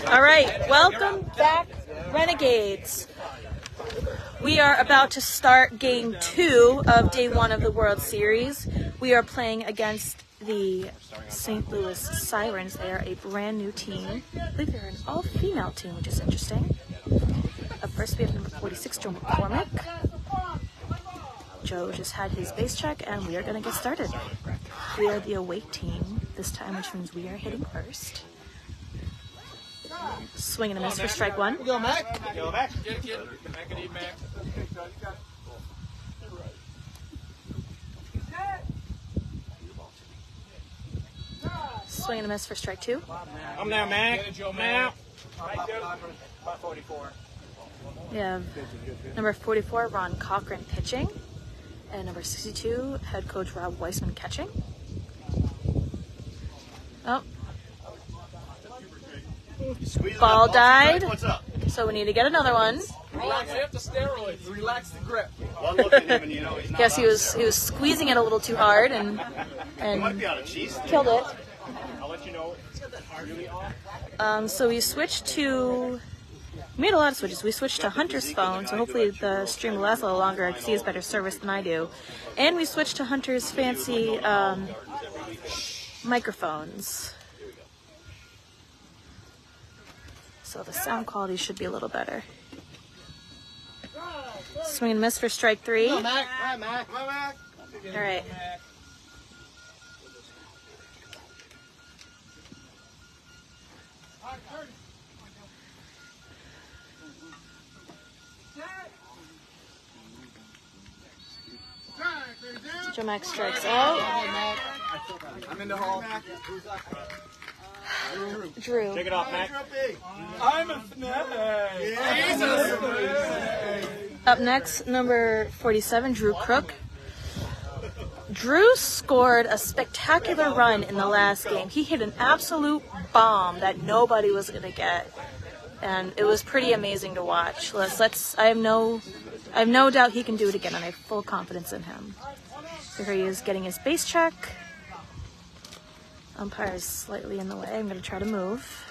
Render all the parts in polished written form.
All right, welcome back, Renegades. We are about to start game 2 of day 1 of the World Series. We are playing against the St. Louis Sirens. They are a brand new team. I believe they're an all-female team, which is interesting. Up first, we have number 46, Joe McCormick. Joe just had his base check, and we are going to get started. We are the away team this time, which means we are hitting first. Swing and a miss for strike one. Go, Mac. Go, Mac. Get it. Mac and eat, Mac. Swing and a miss for strike two. I'm now, Mac. Mac. 44. We have number 44, Ron Cochran, pitching. And number 62, head coach Rob Weissman, catching. Oh. Ball died. What's up? So we need to get another one. Relax, you have to steroids. Relax the grip. One look at him and you know he's not. Guess he was squeezing it a little too hard and might be on a cheese. killed it. I'll let you know. So we switched to. We made a lot of switches. We switched to Hunter's phone, so hopefully the stream will last a little longer. I can see his better service than I do. And we switched to Hunter's fancy microphones. So the sound quality should be a little better. Swing and miss for strike three. Come on, Mac. All right, Mac. Come on, Mac. All right. Joe Max strikes out. I'm in the hall. Drew. Take it off, Mac. I'm a snake. Up next, number 47, Drew Crook. Drew scored a spectacular run in the last game. He hit an absolute bomb that nobody was going to get. And it was pretty amazing to watch. I have no doubt he can do it again, and I have full confidence in him. So here he is getting his base check. Umpire is slightly in the way. I'm going to try to move.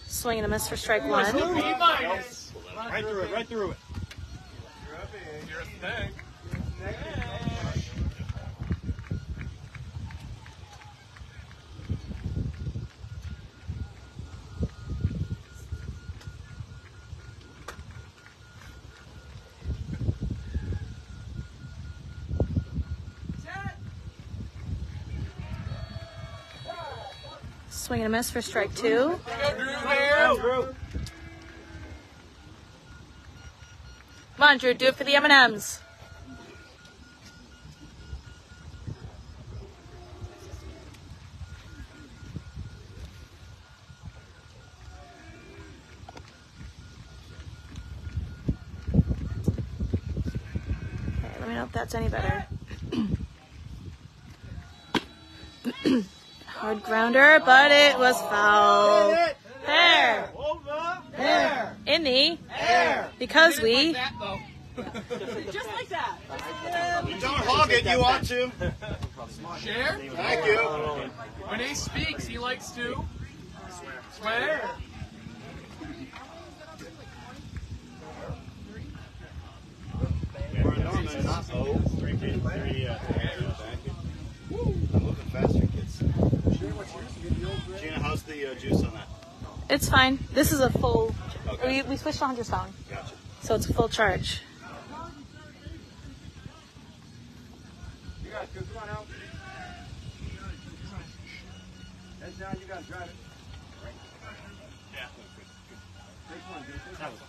Swing and a miss for strike one. Right through it, right through it. You're a snake. Swing and a miss for strike two. Drew. Come on, Drew, do it for the M&Ms. Okay, let me know if that's any better. Hard grounder, but it was foul. There. There. In the air. Because we. Just like that. You don't hog it, you want to. Share? Thank you. When he speaks, he likes to swear. I'm moving faster, kids. Gina, how's the juice on that? It's fine. This is a full. Okay. We switched to Hunter's phone, Gotcha. so it's a full charge. You got to come on out. Head down, you got to drive it. Yeah. That was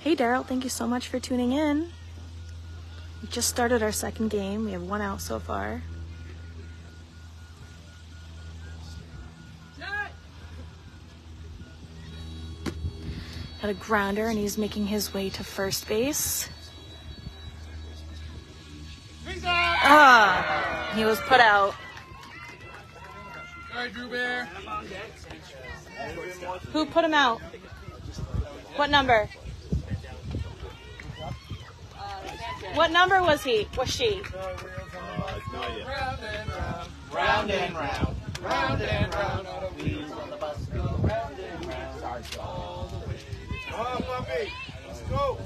Hey Daryl, thank you so much for tuning in. We just started our second game. We have 1 out so far. Got a grounder, and he's making his way to first base. Ah, he was put out. Sorry, Drew Bear. Who put him out? What number? What number was he? Was she? No idea. Round and round, round and round on the wheels on the bus go round and round all the way. Come on, puppy. Let's go.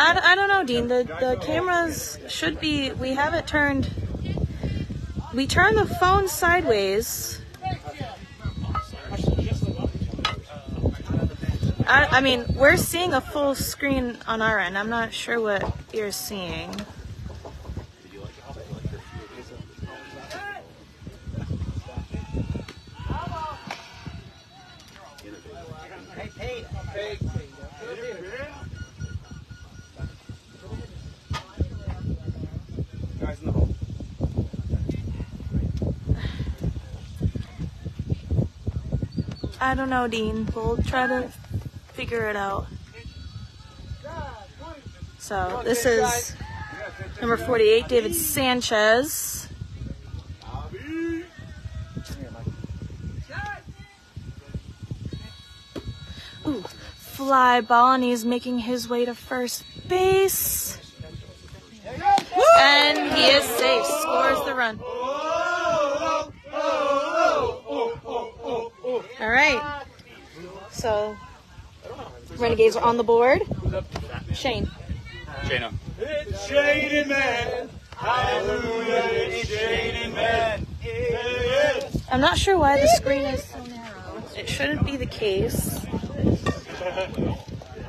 I don't know, Dean. The cameras should be. We have it turned. We turn the phone sideways. I mean, we're seeing a full screen on our end. I'm not sure what you're seeing. Guys in the hole. I don't know, Dean. We'll try to figure it out. So this is number 48, David Sanchez. Ooh, fly ball, and he's making his way to first base. And he is safe, scores the run. All right. So, Renegades are on the board. Shane. Shayna. It's Shane Man. Hallelujah, it's Shane Man. I'm not sure why the screen is so narrow. It shouldn't be the case.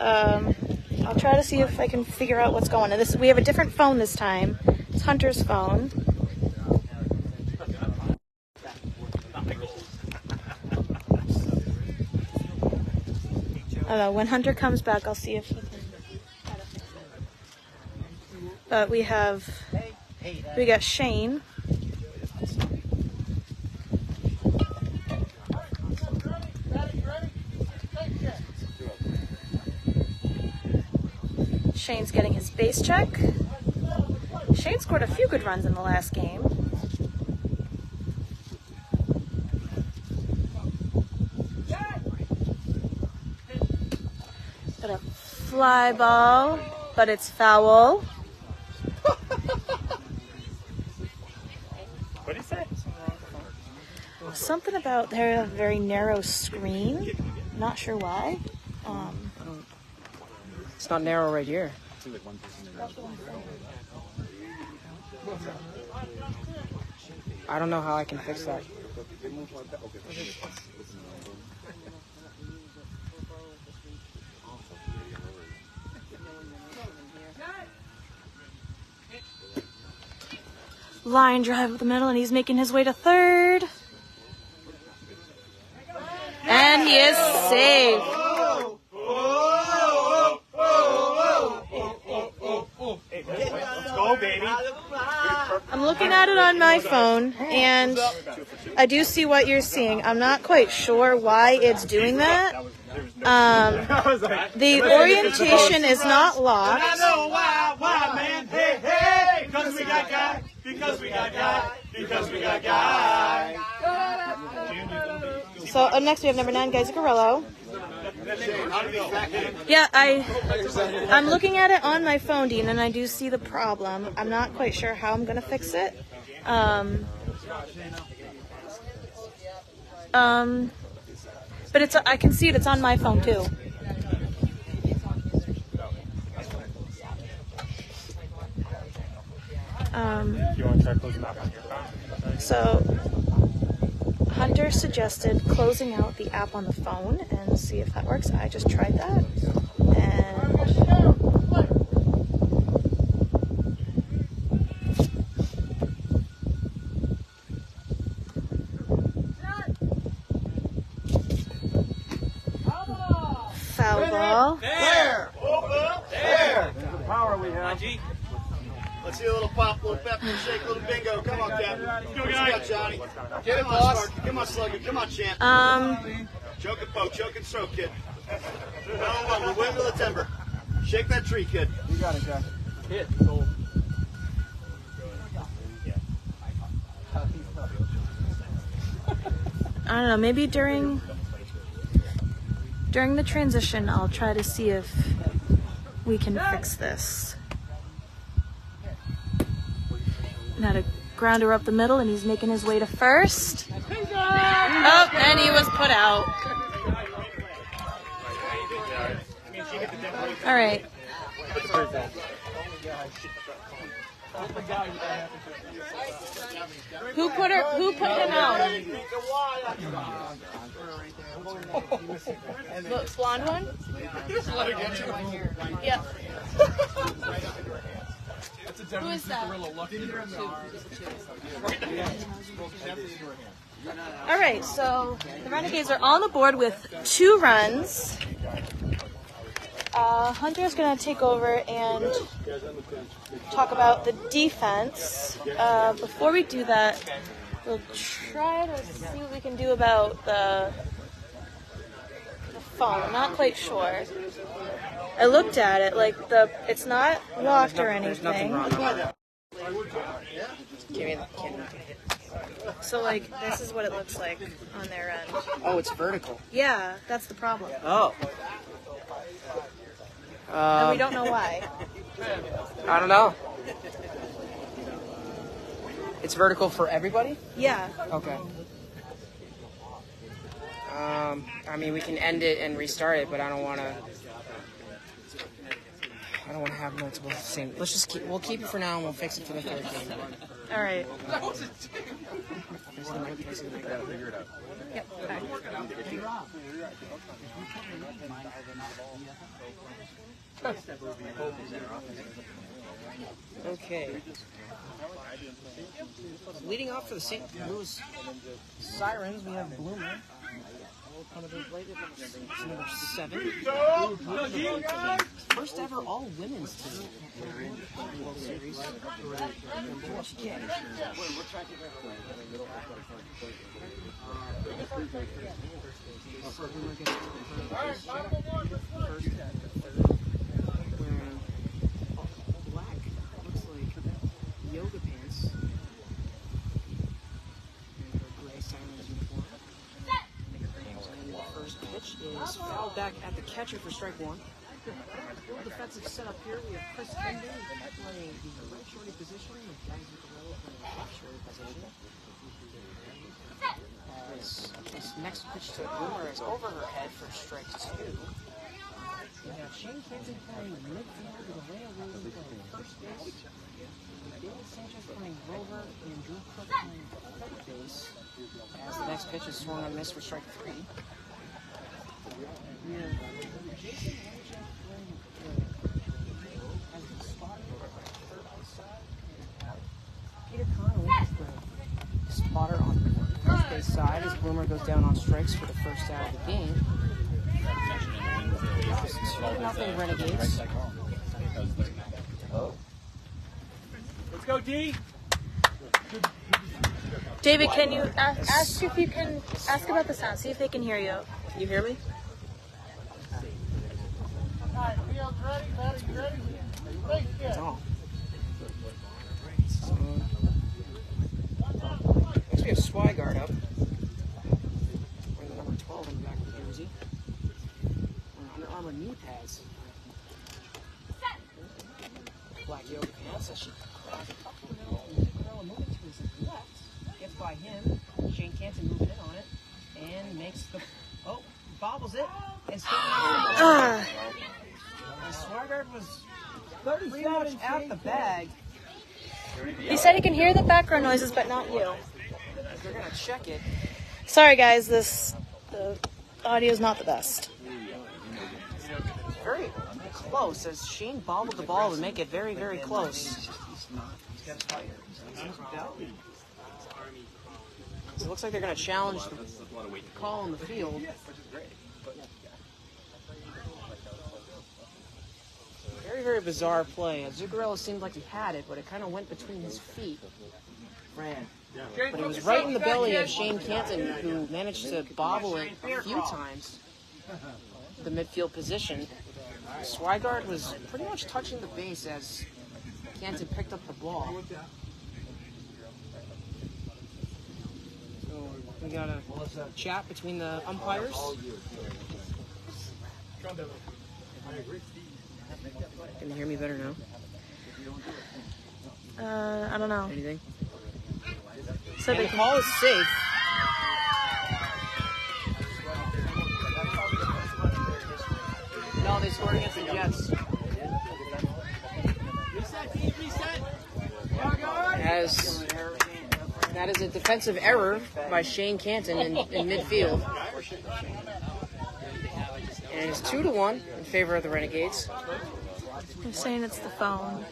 I'll try to see if I can figure out what's going on. We have a different phone this time. It's Hunter's phone. I don't know. When Hunter comes back, I'll see if he can. But we got Shane. Shane's getting his base check. Shane scored a few good runs in the last game. Got a fly ball, but it's foul. What did he say? Something about their very narrow screen. Not sure why. It's not narrow right here. I don't know how I can fix that. Line drive up the middle, and he's making his way to third. And he is safe. Let's go, baby. I'm looking at it on my phone, and I do see what you're seeing. I'm not quite sure why it's doing that. The orientation is not locked. I know why, man. Hey, hey, because we got guy, because we got guy, because we got guy. So up next we have number 9, Guy Zuccarello. Yeah, I'm looking at it on my phone, Dean, and I do see the problem. I'm not quite sure how I'm going to fix it. But I can see it. It's on my phone too. You want to try closing that on your phone? So Hunter suggested closing out the app on the phone and see if that works. I just tried that, and foul ball. There! There! The power we have. Let's see a little pop, little pep, little shake, little bingo. Come on, Captain. What you got, Johnny? Get it, boss. Come on, Slugger. Come on, champ. Choke and poke, choke and stroke, kid. We're wind to the timber. Shake that tree, kid. You got it, Jack. Hit. Goal. I don't know, maybe during the transition, I'll try to see if we can fix this. Now to grounder up the middle, and he's making his way to first. Oh, and he was put out. All right. Who put him out? The blonde one? Yep. Who is that? All right, so the Renegades are on the board with 2 runs. Hunter's going to take over and talk about the defense. Before we do that, we'll try to see what we can do about the phone. I'm not quite sure. I looked at it, like it's not locked or anything. There's nothing wrong with it. So like this is what it looks like on their end. Oh, it's vertical. Yeah, that's the problem. Oh. And we don't know why. I don't know. It's vertical for everybody? Yeah. Okay. I mean, we can end it and restart it, but I don't want to have multiple things. We'll keep it for now and we'll fix it for the 3rd game. All right. Yep. Okay. Leading off for the St. Louis Sirens, we have Bloomer. Number 7. First ever all women's team. World Series. Black looks like yoga pants. And her gray Sirens uniform. And the first pitch is fouled back at the catcher for strike 1. Defensive setup here. We have Chris Kendall playing the right shorty position and Guys Zuccarello playing the left shorty position. This next pitch to Boomer is over her head for strike 2. We have Shane Canton playing midfield with a layaway playing first base. David Sanchez playing rover and Drew Cook playing third base. As the next pitch is swung on miss for strike 3. We have Jason Wanchek playing as the spotter for third base. Peter Conley is the spotter on the first base side as Bloomer goes down on strikes for the first out of the game. 2-0 Renegades. Let's go, D. David, can you ask if you can ask about the sound? See if they can hear you. Can you hear me? No. Next we have Swigard up. Wearing the number 12 on the back of the jersey. And Under Armour knee pads. Black yoga pants as she crosses up the middle. And Zuccarello moving to his left. Gets by him. Shane Canton moving in on it. And makes the... Oh, bobbles it. And Swigard was pretty much out the bag. He said he can hear the background noises, but not you. They're going to check it. Sorry, guys. The audio is not the best. Very close as Shane bobbled the ball to make it very, very close. So it looks like they're going to challenge the call on the field. Very, very bizarre play. Zuccarello seemed like he had it, but it kind of went between his feet. But it was right in the belly of Shane Canton, who managed to bobble it a few times. The midfield position. Swigard was pretty much touching the base as Canton picked up the ball. So We got a chat between the umpires. Can you hear me better now? I don't know. Anything? So The call is safe. No, they scored against the Jets. As that is a defensive error by Shane Canton in midfield. And it's 2-1 in favor of the Renegades. I'm saying it's the phone.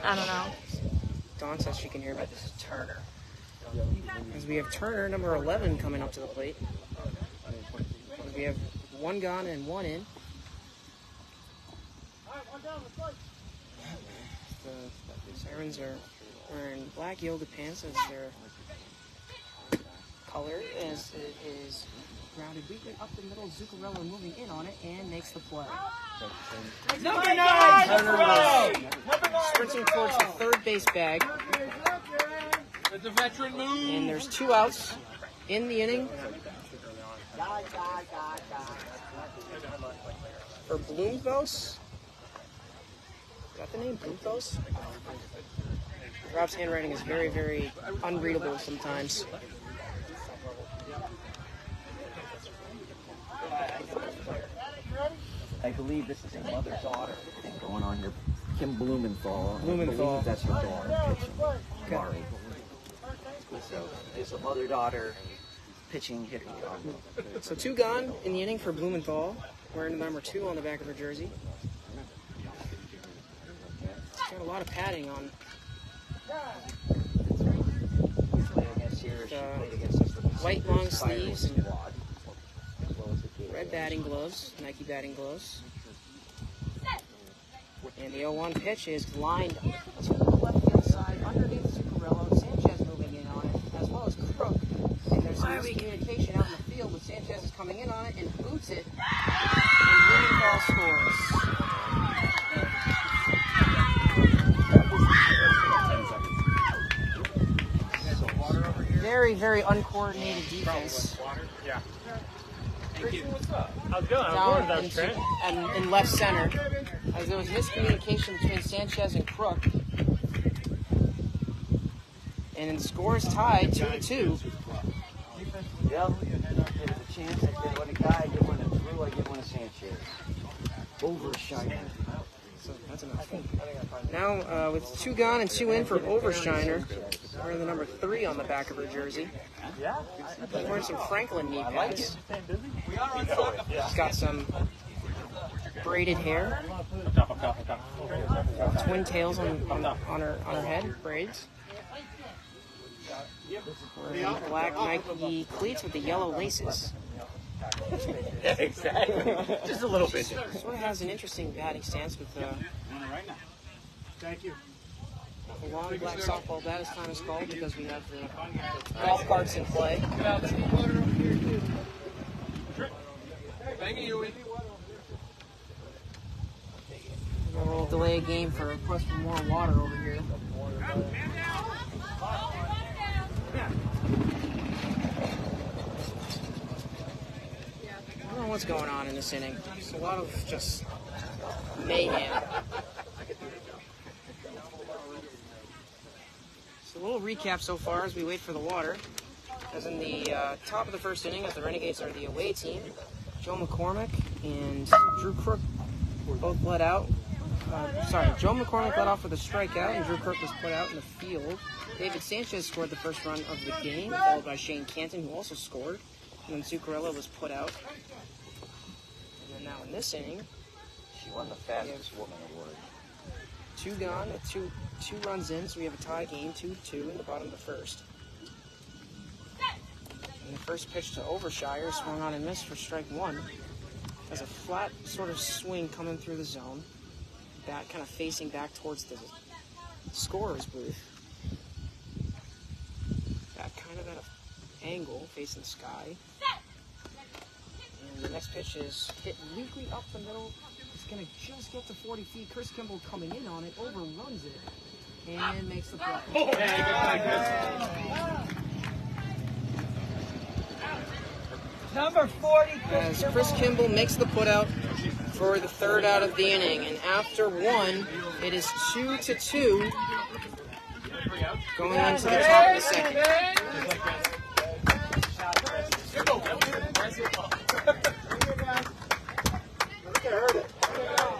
I don't know. Dawn says she can hear me. This is Turner. As we have Turner, number 11, coming up to the plate. As we have one gone and one in. The Sirens are wearing black yoga pants as their color, as it is grounded weakly up the middle. Zuccarello moving in on it and makes the play. Number 9! Turner was sprinting towards the third base bag. It's a veteran move. And there's 2 outs in the inning for Bloomthos. Is that the name, Bloomthos? Rob's handwriting is very, very unreadable sometimes. I believe this is a mother-daughter thing going on here. Kim Blumenthal. I Blumenthal. believe that's her daughter pitching. Mari. So it's a mother-daughter pitching hitting. So 2 gone in the inning for Blumenthal, wearing the number 2 on the back of her jersey. She's got a lot of padding on. White long sleeves and red batting gloves, Nike batting gloves. And the 0-1 pitch is lined to the left-hand side underneath Zuccarello. Sanchez moving in on it, as well as Crook. And there's some miscommunication out in the field, but Sanchez is coming in on it and boots it. And Blumenthal scores. Very, very uncoordinated defense. Yeah. Thank you. How's it going? Down in left center, as there was miscommunication between Sanchez and Crook. And the score is tied 2-2. Yep. There's a chance I get one a guy, I get one a Drew, I get one a Sanchez. Overshiner. So that's enough. Now with 2 gone and 2 in for Overshiner, wearing the number 3 on the back of her jersey. She's wearing some Franklin knee pads. She's got some braided hair, twin tails on her head, braids. Wearing black Nike cleats with the yellow laces. Yeah, exactly. Just a little bit. Sort of has an interesting batting stance with Thank you. a long black softball bat, as time is called, because we have the golf carts in play. We'll delay a game for a request for more water over here. I don't know what's going on in this inning. It's a lot of just mayhem. So a little recap so far as we wait for the water. As in the top of the first inning, as the Renegades are the away team, Joe McCormick and Drew Crook both let out. Joe McCormick led off with a strikeout, and Drew Crook was put out in the field. David Sanchez scored the first run of the game, followed by Shane Canton, who also scored. And then Zuccarello was put out. And then now in this inning, She won the fastest woman award. 2 gone, two runs in, so we have a tie game, 2-2 in the bottom of the first. And the first pitch to Overshire swung on and missed for strike 1. Has a flat sort of swing coming through the zone. Bat kind of facing back towards the scorer's booth. Bat kind of at an angle facing the sky. And the next pitch is hit weakly up the middle. It's going to just get to 40 feet. Chris Kimball coming in on it, overruns it, and makes the play. Number 40. As Chris Kimball makes the putout for the third out of the inning. And after one, it is 2-2 going into the top of the second.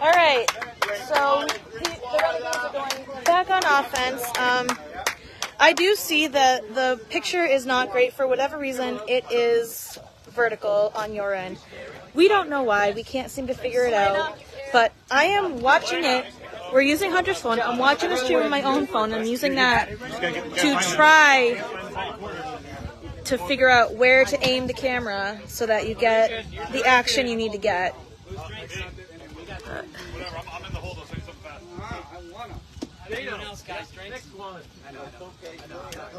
All right, so the Renegades are going back on offense. I do see that the picture is not great for whatever reason. It is vertical on your end. We don't know why. We can't seem to figure it out. But I am watching it. We're using Hunter's phone. I'm watching the stream on my own phone. I'm using that to try to figure out where to aim the camera so that you get the action you need to get. Whatever, I'm in the hold. I'll say something fast. Anyone else, guys? Drinks? Next one. I know.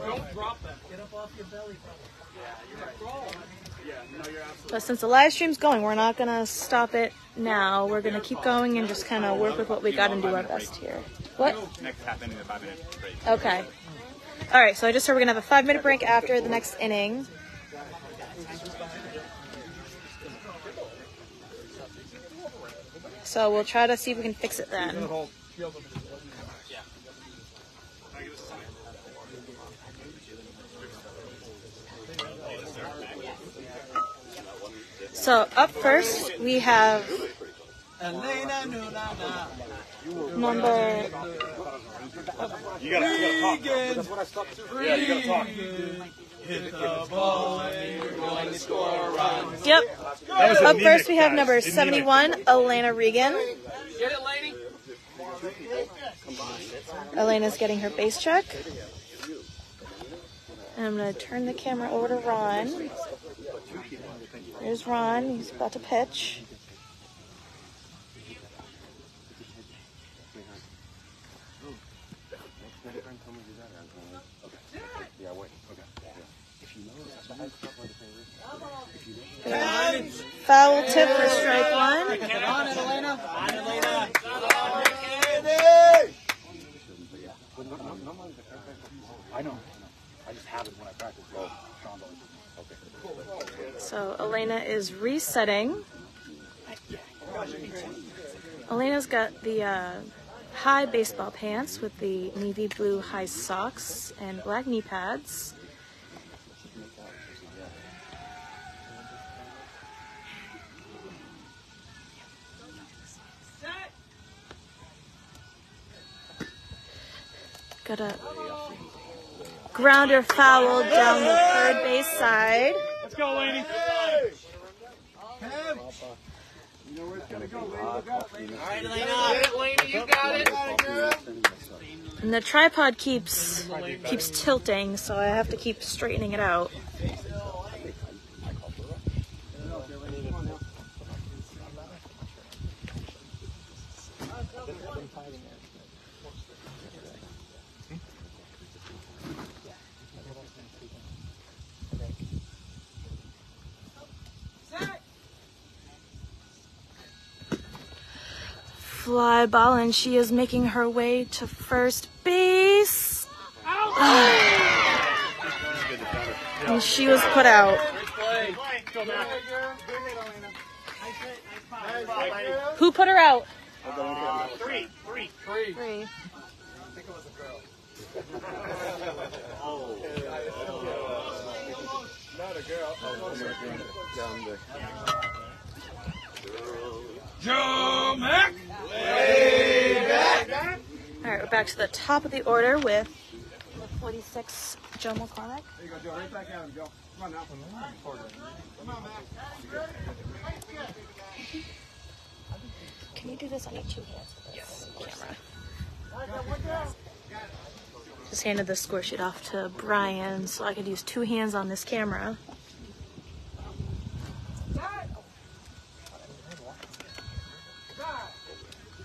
Don't drop them. Get up off your belly, brother. Yeah, no, you're absolutely. But since the live stream's going, we're not going to stop it now. We're going to keep going and just kind of work with what we got and do our best here. What? Next half inning, the 5 minute break. Okay. All right, so I just heard we're going to have a 5-minute break after the next inning. So we'll try to see if we can fix it then. So up first we have number. You gotta talk. That's what I stopped to. Yeah, you gotta talk. Hit the ball and you're going to score a run. Yep. That was Up anemic, first we have guys. number Anemic. 71, Elena Regan. Get it, lady? Elena's getting her base check. And I'm going to turn the camera over to Ron. There's Ron. He's about to pitch. Foul tip for strike one. Get on it, Elena. On it, Elena. I know. I just have it when I practice. Okay. So Elena is resetting. Elena's got the high baseball pants with the navy blue high socks and black knee pads. Got a grounder foul down the third base side. Let's go, lady. All right, Elena. Get it, lady. You got it. And the tripod keeps tilting, so I have to keep straightening it out. Fly ball, and she is making her way to first base. And she was put out. Who put her out? Three. Three. Not a girl. Joe Mack. All right, we're back to the top of the order with 46, Joe McCormick. There you go, Joe. Right back at him, Joe. Come on now. Come on, Mac. Can you do this on your two hands with this camera? Just handed the score sheet off to Brian, so I could use two hands on this camera.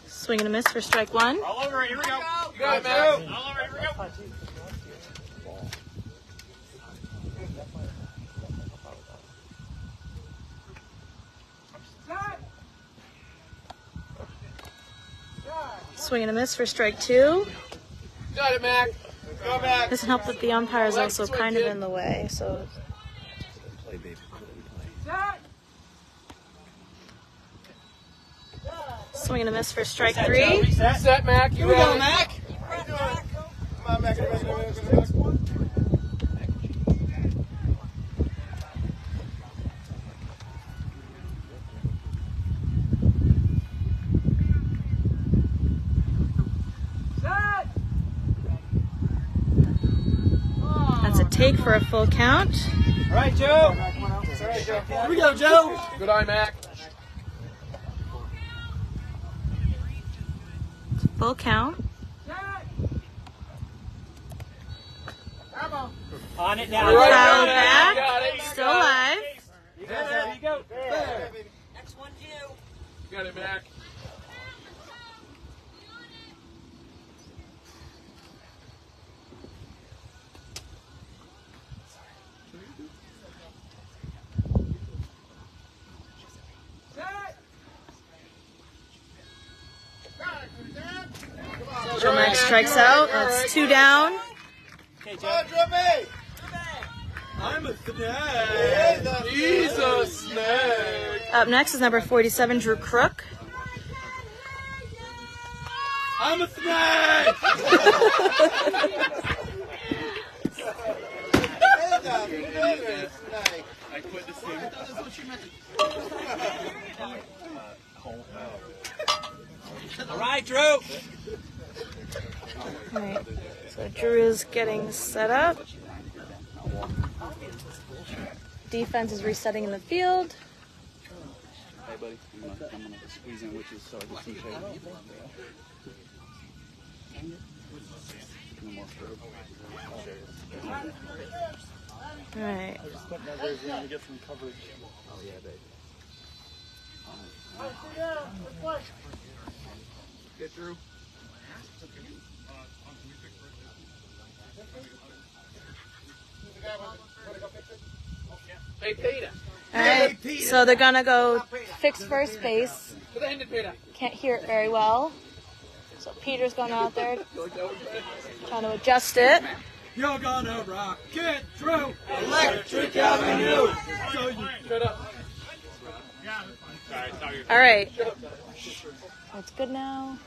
Swing and a miss for strike one. All over it. Here we go. You got it, Mac. All over it. Here we go. Swing and a miss for strike two. Got it, Mac. Go back. Doesn't help that the umpire is also kind of in the way, so. Play, baby. Swing and a miss for strike 3. Set, Mac. Here we go, Mac. Come on, Mac. That's a take for a full count. All right, Joe. Here we go, Joe. Good eye, Mac. Full count. On it now. Foul Got back. it. Still alive. There you go. There. Next one's you. Got it, Mac. Joe Max strikes out. That's 2 down. I'm a snag. He's a snag. Up next is number 47, Drew Crook. I'm a snag. I quit the sim. All right, Drew. Alright, so Drew is getting set up. Defense is resetting in the field. Hey, buddy. I'm gonna squeeze in witches so I get some shade. No more Alright. Just put measures in to get some coverage. Oh, yeah, baby. Get Drew. Hey, Peter. Alright, so they're gonna go fix first base. To the end of Peter. Can't hear it very well. So Peter's going out there trying to adjust it. You're gonna rock it, Drew. Electric Avenue. Shut up. Alright. That's good now.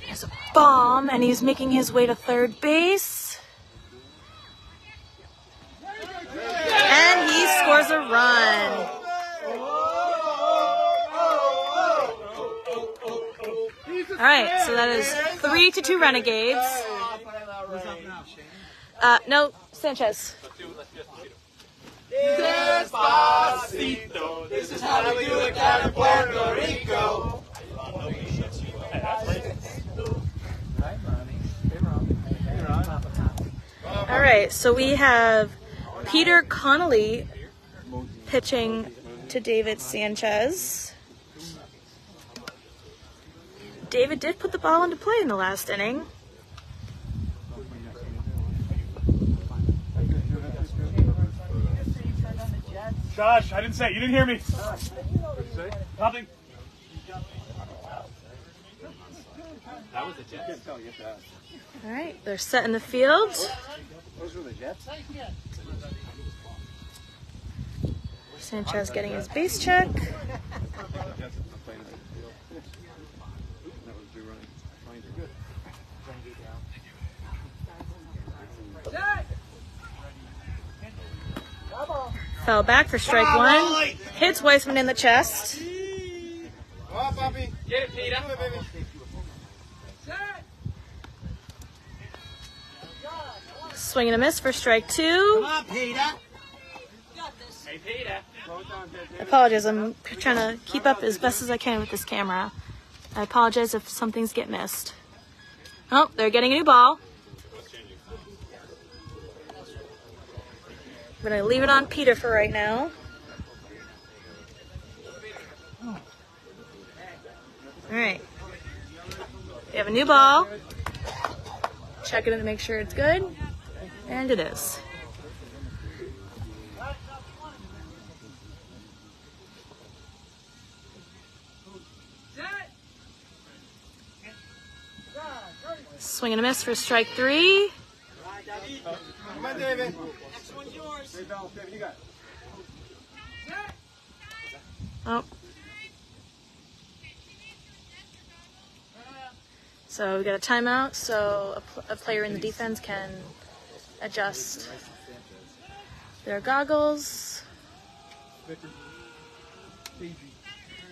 There's a bomb, and he's making his way to third base. And he scores a run. All right, so that is 3-2 Renegades. No, Sanchez. Despacito, this is how we do it down in Puerto Rico. All right, so we have Peter Connolly pitching to David Sanchez. David did put the ball into play in the last inning. Josh, I didn't say it. You didn't hear me. Nothing. That was the Jets. All right, they're set in the field. Those were the Jets? Sanchez getting his base check. Fell back for strike 1. Hits Weissman in the chest. Come on, Bobby. Get it, Peter. Do it, baby. Swing and a miss for strike 2. on, Peter. Hey, Peter. I apologize, I'm trying to keep up as best as I can with this camera. I apologize if some things get missed. Oh, they're getting a new ball. I'm going to leave it on Peter for right now. All right. We have a new ball. Check it in to make sure it's good. And it is. Swing and a miss for strike 3. Come on, David. Oh. So we got a timeout, so a player in the defense can adjust their goggles.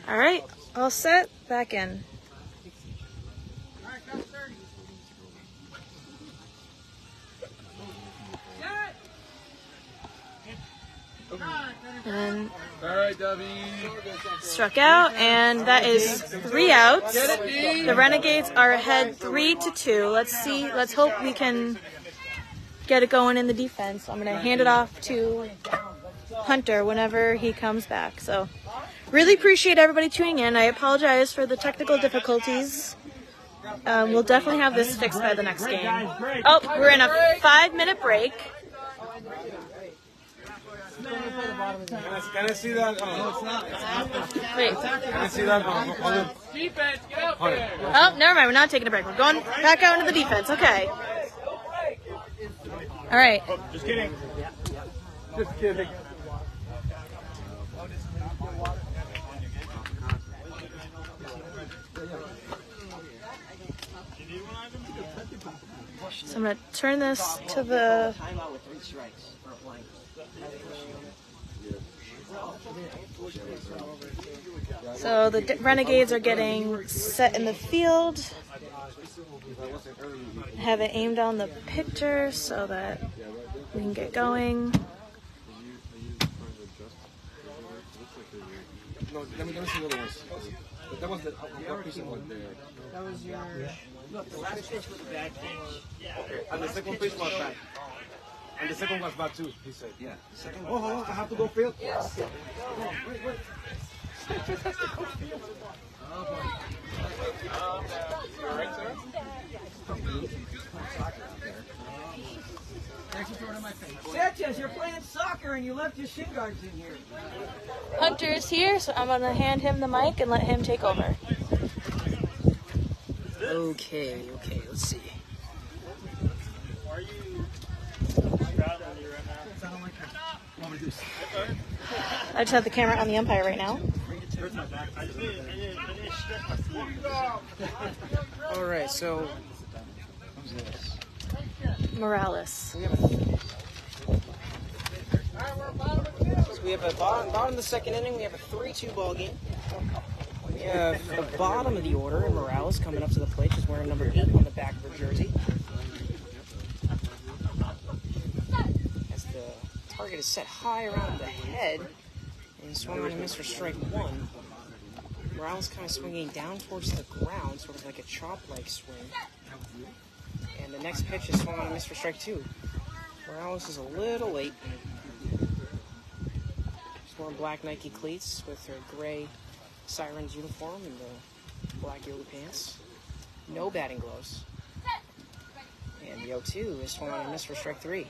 All right, all set, back in. And struck out, and that is 3 outs. The Renegades are ahead 3-2. Let's hope we can get it going in the defense. I'm gonna hand it off to Hunter whenever he comes back. So really appreciate everybody tuning in. I apologize for the technical difficulties. We'll definitely have this fixed by the next game. Oh, we're in a 5-minute break. Can I see that? Wait. Can I see that? Defense, get out there. Oh, never mind. We're not taking a break. We're going back out into the defense. Okay. All right. Just kidding. Just kidding. So I'm going to turn this to the... Timeout with 3 strikes for a blank. So the Renegades are getting set in the field. Have it aimed on the pitcher so that we can get going. No, let me see the other ones. That was the piece of one there. That was your... Look, the last pitch was a bad pitch. And the second pitch was bad. And the second was bad too, he said. Yeah. The second Oh, I have to go field? Yes. Wait. Sanchez, you're playing soccer and you left your shin guards in here. Hunter's here, so I'm going to hand him the mic and let him take over. Okay, let's see. Are you traveling right now? I just have the camera on the umpire right now. I just need to stretch my foot. All right, so Morales. we have a bottom of the second inning. We have a 3-2 ball game. We have the bottom of the order, and Morales coming up to the plate. She's wearing number 8 on the back of her jersey. As the target is set high around the head, and swung on and missed for strike 1. Morales kind of swinging down towards the ground, sort of like a chop-like swing. And the next pitch is swung on and missed for strike 2. Morales is a little late. She's wearing black Nike cleats with her gray Sirens uniform and the black yoga pants. No batting gloves. And the 0-2 is swung on and missed for strike 3.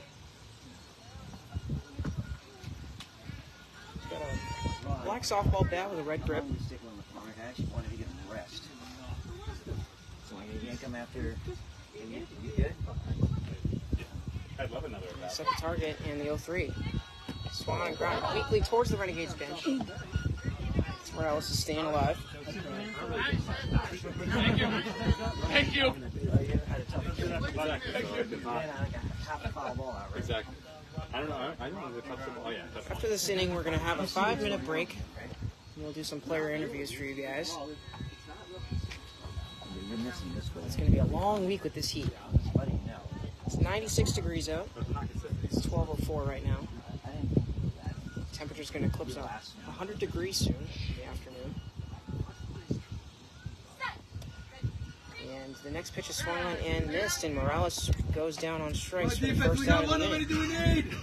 She's got a black softball bat with a red grip. I actually wanted to get him rest. So I'm going to yank him after. You good? I'd love another of that. Set the target in the 0-3. Swung on ground weakly towards the Renegades bench. Morales is staying alive. Thank you. Half a foul ball out, right? Exactly. I don't know. I don't know the comfortable. Oh yeah. After this inning, we're going to have a 5-minute break. And we'll do some player interviews for you guys. You're missing this one. It's going to be a long week with this heat. It's 96 degrees out. It's 12:04 right now. Temperature's going to eclipse 100 degrees soon in the afternoon. And the next pitch is swung on and missed, and Morales goes down on strikes for the first out of the inning.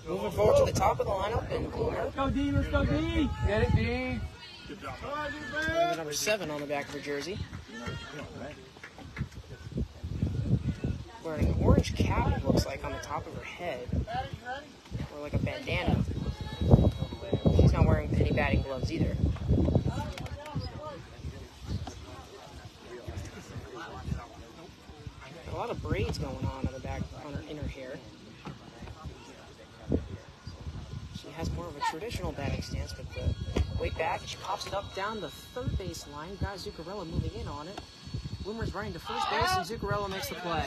Moving forward to the top of the lineup, and Let's go, D. Let's go, D. Get it, D. number 7 on the back of her jersey. Wearing an orange cap, it looks like, on the top of her head. Or like a bandana. She's not wearing any batting gloves either. a lot of braids going on the back, in her hair. She has more of a traditional batting stance, but the weight back, and she pops it up down the third base line. Guy Zuccarello moving in on it. Bloomer's running to first base, and Zuccarello makes the play.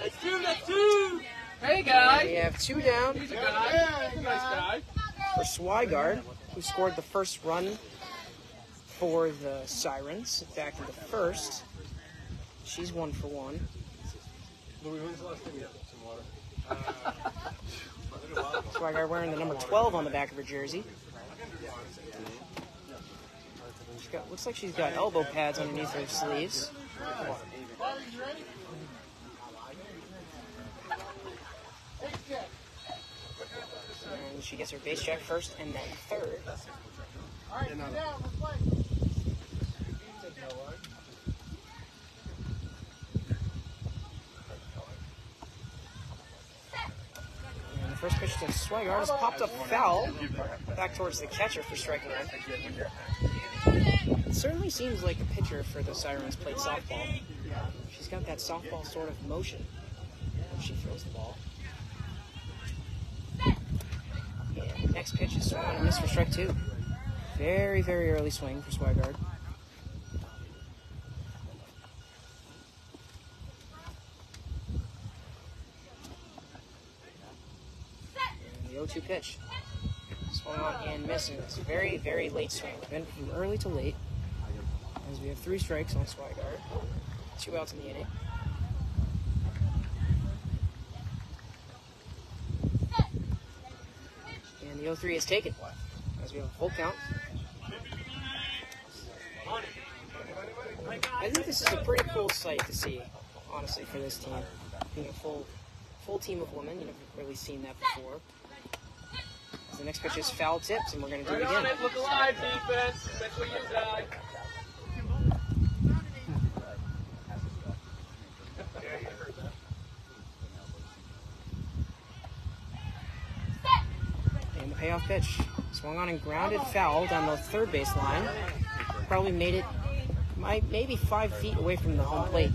That's two. Hey, guys. We have 2 down He's a guy. He's a nice guy. for Swigard, who scored the first run for the Sirens back in the first. She's 1 for 1. Swigard wearing the number 12 on the back of her jersey. Looks like she's got elbow pads underneath her sleeves. And she gets her base check first and then third. And the first pitch to Swigard has popped up foul back towards the catcher for striking out. It certainly seems like a pitcher for the Sirens played softball. She's got that softball sort of motion when she throws the ball. And next pitch is swung on a miss for strike 2. Very, very early swing for Swigard. And the 0-2 pitch. Swung on and missing. It's a very, very late swing. We've been from early to late, as we have 3 strikes on Swigard. 2 outs in the inning. And the 0-3 is taken, as we have a full count. I think this is a pretty cool sight to see, honestly, for this team. Being a full team of women. You've never really seen that before. The next pitch is foul tips, and we're going to do it again. Look alive, defense. That's what you die. And the payoff pitch. Swung on and grounded foul down the third base line. Probably made it maybe 5 feet away from the home plate.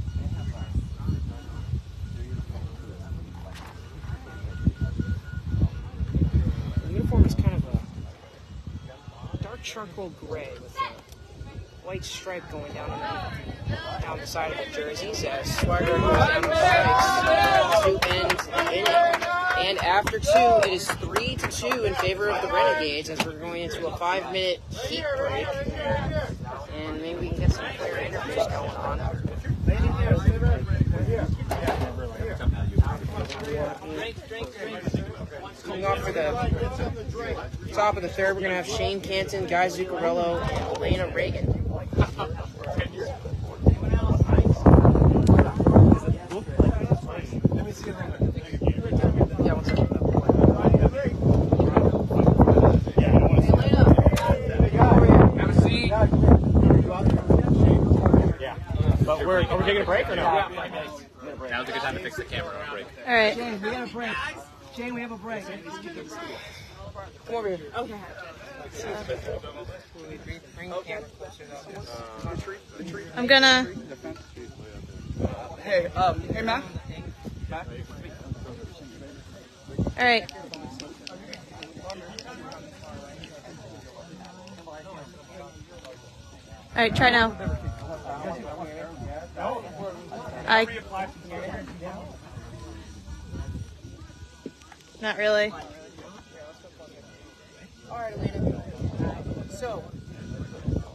The uniform is kind of a dark charcoal gray with a white stripe going down the side of the jerseys as Swigard goes down the strikes to end the inning. And after 2, it is 3-2 in favor of the Renegades as we're going into a 5-minute heat break. And maybe we can get some player interviews going on. Coming off for the top of the third, we're going to have Shane Canton, Guy Zuccarello, and Elena Reagan. Yeah, one second. Have a seat. Yeah. But are we taking a break or no? Yeah. Now's a good time to fix the camera on break. All right. Jane, we got a break. Jane, we have a break. Come over here. Okay. Bring the camera closer though. I'm gonna. Hey, Matt. All right. All right. Try now. Not really. All right, Elena. So,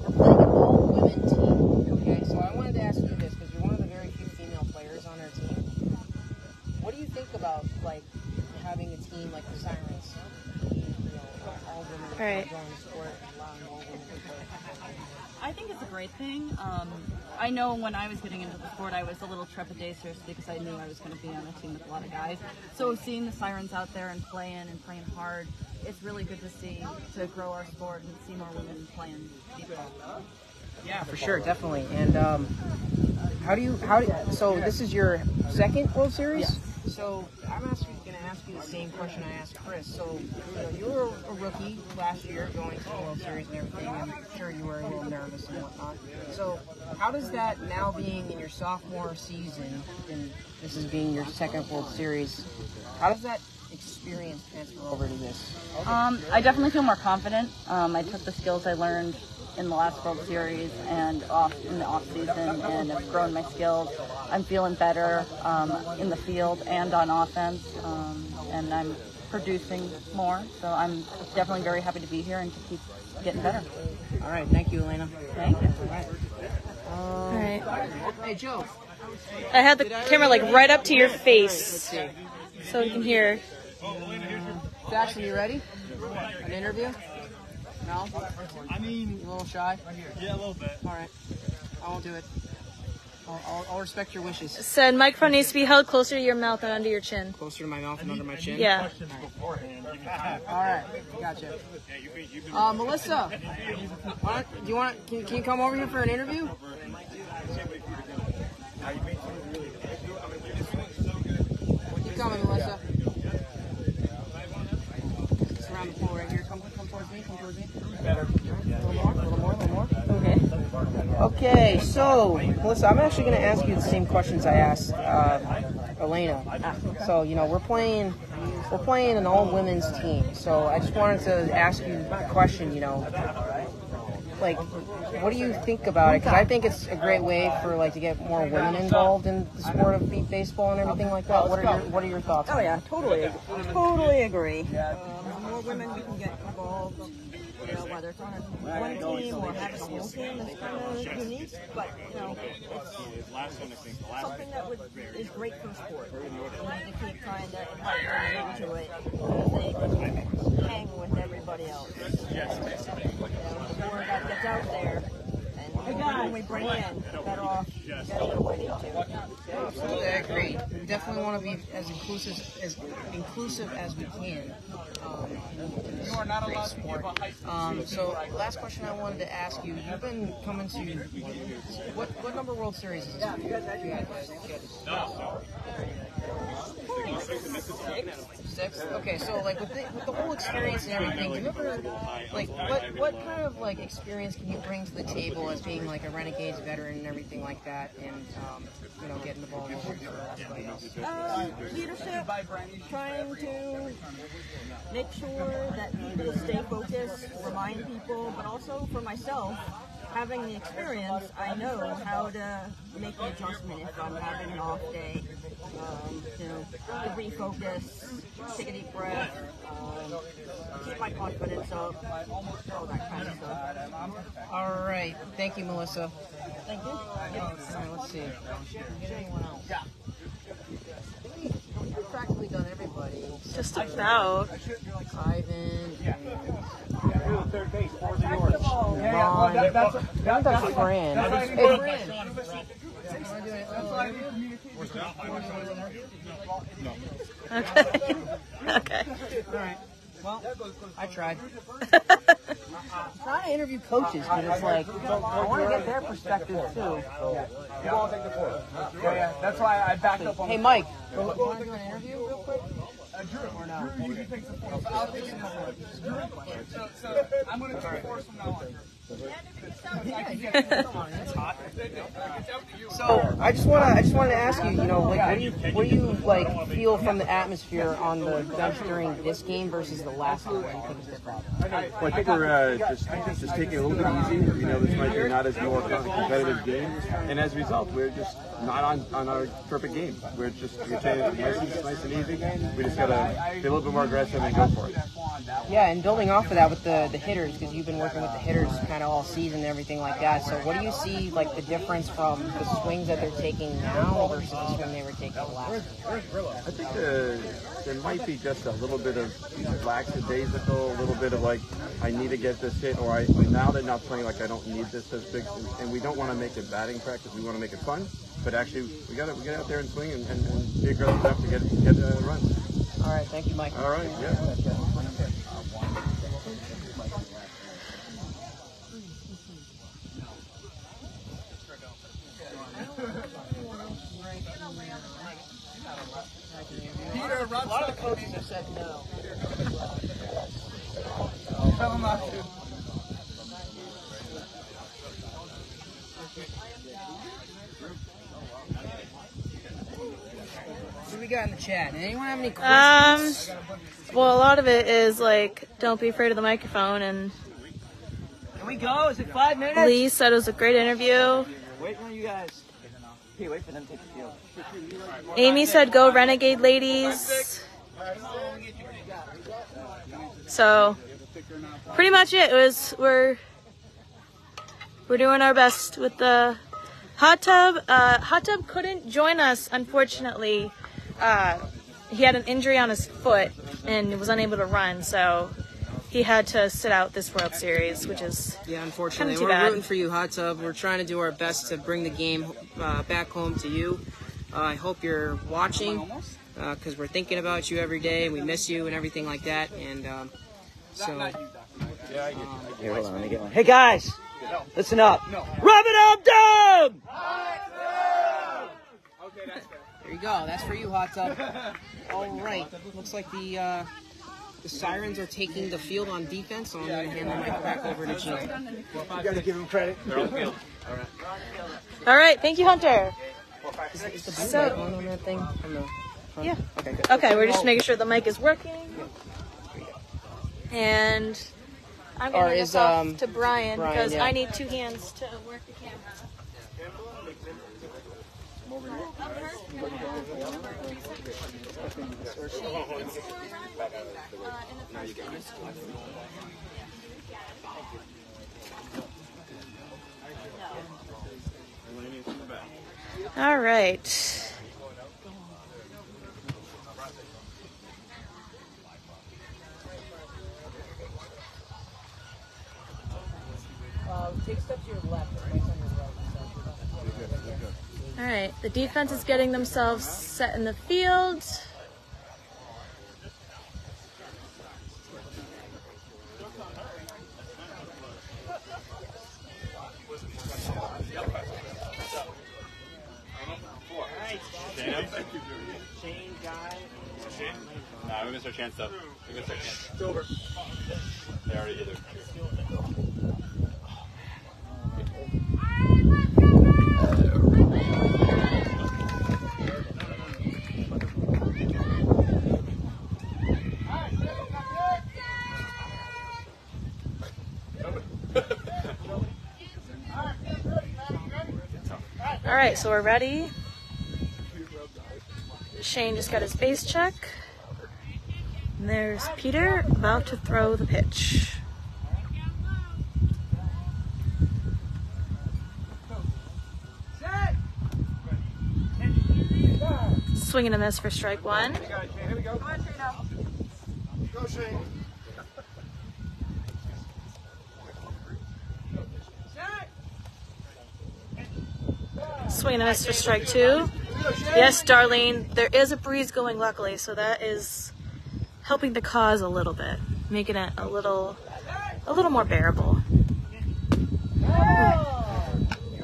we're playing an all-women team. Okay, so I wanted to ask you this because you're one of the very few female players on our team. What do you think about having a team like the Sirens? All women Right. join the sport and allowing all women to play. I think it's a great thing. I know when I was getting into the sport, I was a little trepidatious because I knew I was going to be on a team with a lot of guys. So seeing the Sirens out there and playing hard, it's really good to see, to grow our sport and see more women playing baseball. Yeah, for sure, definitely. And so this is your second World Series? Yes. So I'm actually going to ask you the same question I asked Chris. So, you were a rookie last year going to the World Series and everything. I'm sure you were a little nervous and whatnot. So, how does that, now being in your sophomore season, and this is being your second World Series, how does that experience transfer over to this? I definitely feel more confident. I took the skills I learned in the last World Series and in the off season, and have grown my skills. I'm feeling better in the field and on offense, and I'm producing more. So I'm definitely very happy to be here and to keep getting better. All right, thank you, Elena. Thank you. All right. Hey, Joe. I had the camera like right up to your face, so you can hear. Jackson, you ready? An interview? No? I mean, You a little shy? yeah, a little bit. All right. I won't do it. I'll respect your wishes. Said microphone needs to be held closer to your mouth and under your chin. Closer to my mouth and under my chin? Yeah. All right. Gotcha. Melissa, can you come over here for an interview? Keep coming, Melissa. It's around the pool right here. Come towards me. Come towards me. A little more. Okay. Okay, so Melissa, I'm actually going to ask you the same questions I asked Elena. So we're playing an all-women's team. So I just wanted to ask you a question. Like, what do you think about it? Because I think it's a great way for to get more women involved in the sport of baseball and everything like that. What are your thoughts? Oh yeah, totally agree. The more women we can get involved, whether it's on one team or have a single team, it's kind of unique, but it's something that is great for the sport. We need to keep trying to invite women into it because they can hang with everybody else. The more that gets out there, and the more we bring in, the better off everybody too. Absolutely, I agree. We definitely want to be as inclusive as we can. You are not allowed to give a high school. So, last question I wanted to ask you: you've been coming to what number World Series is this? Six. Okay, so with the whole experience and everything, do you ever what kind of experience can you bring to the table as being a Renegades veteran and everything like that, and getting the ball over for everybody else? Leadership, trying to make sure that people stay focused, remind people, but also for myself, having the experience, I know how to make the adjustment if I'm having an off day. To refocus, take a deep breath, keep my confidence up, all that kind of stuff. All right, thank you, Melissa. Thank you. All right, let's see. Get anyone else? We've practically done everybody. Just about. Ivan. Third base, 4 yours. Ron. That's Fran. Hey, Fran. Okay. Okay. All right. Well, I tried. I'm trying to interview coaches, but it's I want to get their perspective too. You all take the fourth. Yeah, that's why I backed up on. Hey, Mike. You want to do an interview real quick? Drew usually takes the fourth. So I'll take the fourth. So I'm going to take the fourth from now on. So I just want to ask you, what do you feel from the atmosphere on the bench during this game versus the last one? What do you think is different? Well, I think we're just taking it a little bit easy. This might be not as more competitive game, and as a result, we're just not on our perfect game. We're taking it nice and easy. We just gotta be a little bit more aggressive and go for it. Yeah, and building off of that with the hitters, because you've been working with the hitters kind of all season and everything like that. So what do you see the difference from the swings that they're taking now versus the swing they were taking last year? I think there might be just a little bit of lackadaisical, a little bit of I need to get this hit, or now they're not playing I don't need this as big, and we don't want to make it batting practice. We want to make it fun, but actually we got to get out there and swing and be aggressive enough to get a run. All right, thank you, Mike. All right, yeah. Peter, Rob, coaches have said no. Tell him not to. What do we got in the chat? Anyone have any questions? Well, a lot of it is like, don't be afraid of the microphone, and Can we go? Is it 5 minutes? Lee said it was a great interview. Wait for you guys. Hey, wait for them to take the field. Amy said, go Renegade ladies. So, pretty much it was, we're doing our best with the hot tub. Hot tub couldn't join us, unfortunately. He had an injury on his foot and was unable to run, so he had to sit out this World Series, which is unfortunately. too We're bad. rooting for you, Hot Tub. We're trying to do our best to bring the game back home to you. I hope you're watching, because we're thinking about you every day. We miss you and everything like that. And Here, hold on, let me get one. Hey guys, listen up. Rub it up, Dub! there you go. That's for you, Hot Tub. All right. Looks like the Sirens are taking the field on defense, so I'm going to hand the mic back over to Gene. You got to give him credit. They're on the field. All right, thank you, Hunter. Is the blue So- light on that thing? Yeah. Okay, good. Okay, we're just making sure the mic is working. And I'm going to hand this off to Brian because yeah. I need 2 hands to work the camera. All right. Take a step to your left. All right, the defense is getting themselves set in the field. Shane, guy. Shane? Nah, we missed our chance, though. We missed our chance. It's over. They already did it. All right, so we're ready. Shane just got his base check. And there's Peter about to throw the pitch. Swing and a miss for strike 1. Here we go. Come on, Go, Shane. Swing and a miss for strike 2. Yes, Darlene, there is a breeze going luckily, so that is helping the cause a little bit, making it a little more bearable.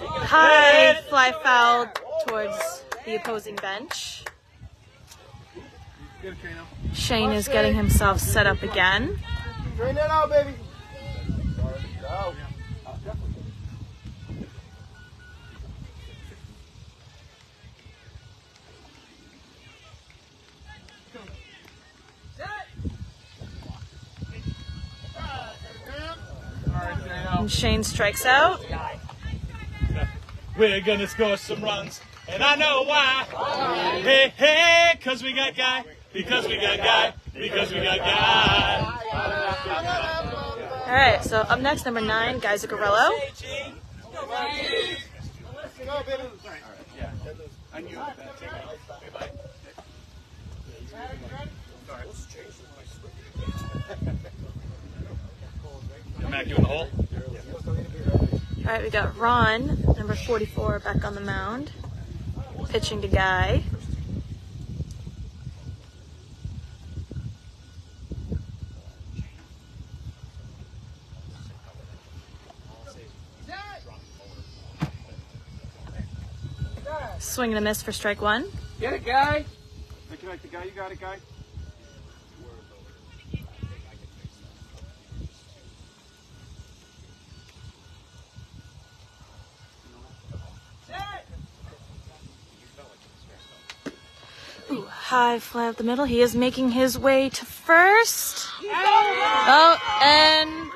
High fly foul towards the opposing bench. Shane is getting himself set up again. Train that out, baby. And Shane strikes out. We're gonna score some runs, and I know why. Hey, hey, cause we got guy, because we got guy, because we got guy. All right, so up next, number 9, Guy Zuccarello. Let's go, baby. I knew that. Mac, you in the hole? All right, we got Ron, number 44, back on the mound, pitching to Guy. Swing and a miss for strike 1. Get it, guy. Thank you, like the guy. You got it, guy. high fly up the middle. He is making his way to first. Oh, and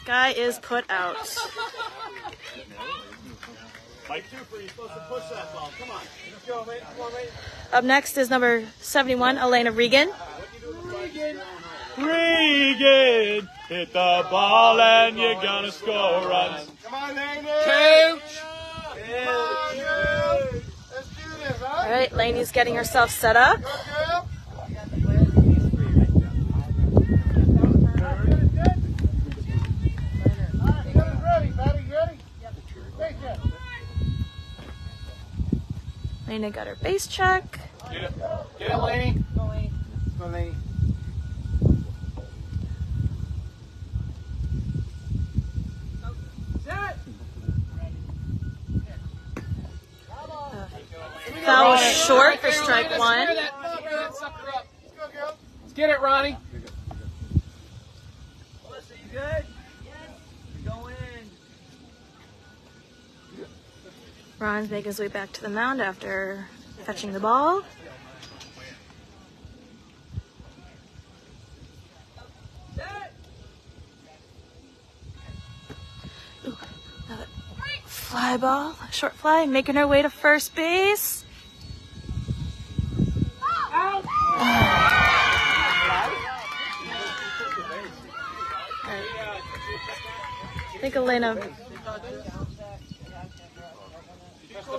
guy is put out. Mike Cooper, you're supposed to push that ball. Come on. Let's go, mate. Come on, mate. Up next is number 71, Elena Regan. Regan, hit the ball and you're gonna score runs. Come on, Laney. Coach! Let's do this, huh? All right, Laney's getting herself set up. Go, girl. Lena got her base check. Get it, Laney. Go, Laney. Foul short for strike one. Let's get it, Ronnie. Melissa, you good? You're going in. Ron's making his way back to the mound after fetching the ball. Ooh, another fly ball, short fly, making her way to first base. I think Elena. The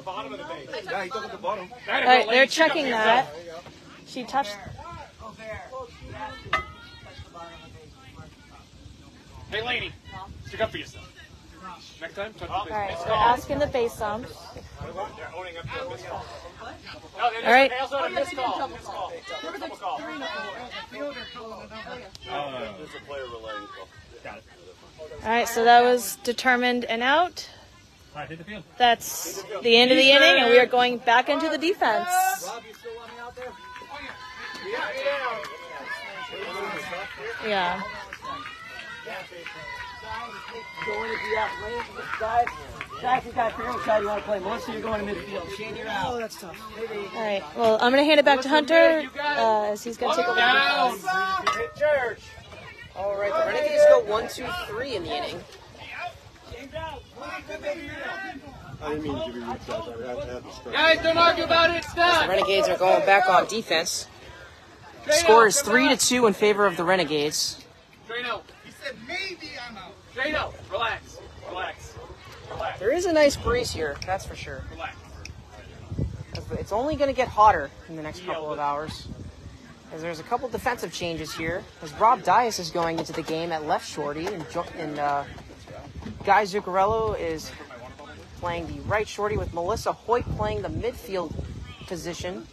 bottom of the base. Yeah, he took at the bottom. All right, they're checking that. She touched. Hey, Laney, stick up for yourself. Next time, touch the All base. right, they're asking the base ump. They're owning up to a missed call. All right. They also had a missed call. Missed call. Double call. There's a player relaying. Got it. All right, so that was determined and out. All right, hit the field. That's the end of the inning, and we are going back into the defense. Rob, you still want me out there? Yeah. Going to be out range of this guy. Jack, you got your own side you want to play. Melissa, you're going to midfield. Shane, you're out. Oh, that's tough. All right. Well, I'm going to hand it back to Hunter as he's going to take over the defense. Hit church. All right, the Renegades go 1, 2, 3 in the inning. I didn't mean to give you root shots. I have to have the strike. Guys, don't argue about it. It's The done. Renegades are going back on defense. The score is 3-2 in favor of the Renegades. Straight out. He said maybe I'm out. Straight out. Relax. Relax. Relax. There is a nice breeze here, that's for sure. Relax. It's only going to get hotter in the next couple of hours. As there's a couple defensive changes here. As Rob Dias is going into the game at left shorty, and Guy Zuccarello is playing the right shorty with Melissa Hoyt playing the midfield position.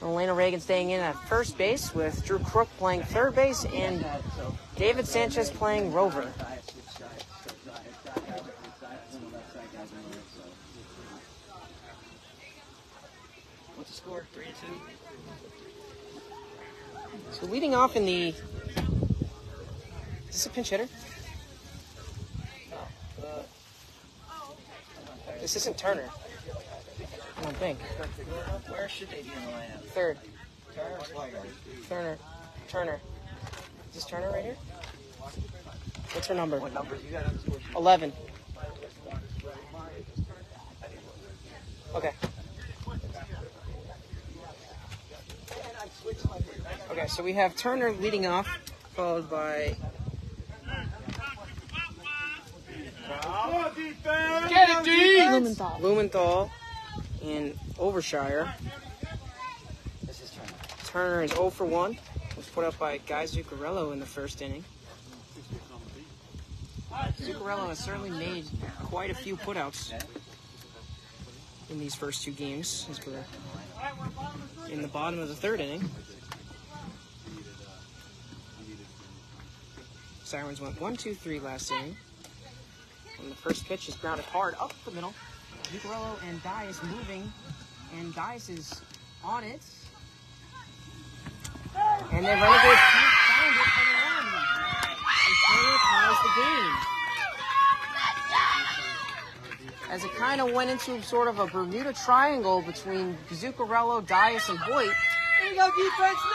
Elena Reagan staying in at first base with Drew Crook playing third base and David Sanchez playing rover. What's the score? 3-2? So leading off in the... Is this a pinch hitter? This isn't Turner. I don't think. Where should they be in the lineup? Third. Turner or Swigert? Turner. Is this Turner right here? What's her number? What numbers you got on the score sheet? 11. Okay. Okay, so we have Turner leading off, followed by Get it, D! Blumenthal. Blumenthal and Overshire. This is Turner. Turner is 0 for 1. Was put up by Guy Zuccarello in the first inning. Zuccarello has certainly made quite a few putouts in these first two games, as we're in the bottom of the third inning. Sirens went 1-2-3 last inning. And the first pitch is grounded hard up the middle. Zuccarello and Dias moving, and Dias is on it. And then Renegades can't find it for the run. And Turner ties the game. as it kind of went into sort of a Bermuda Triangle between Zuccarello, Dias, and Hoyt.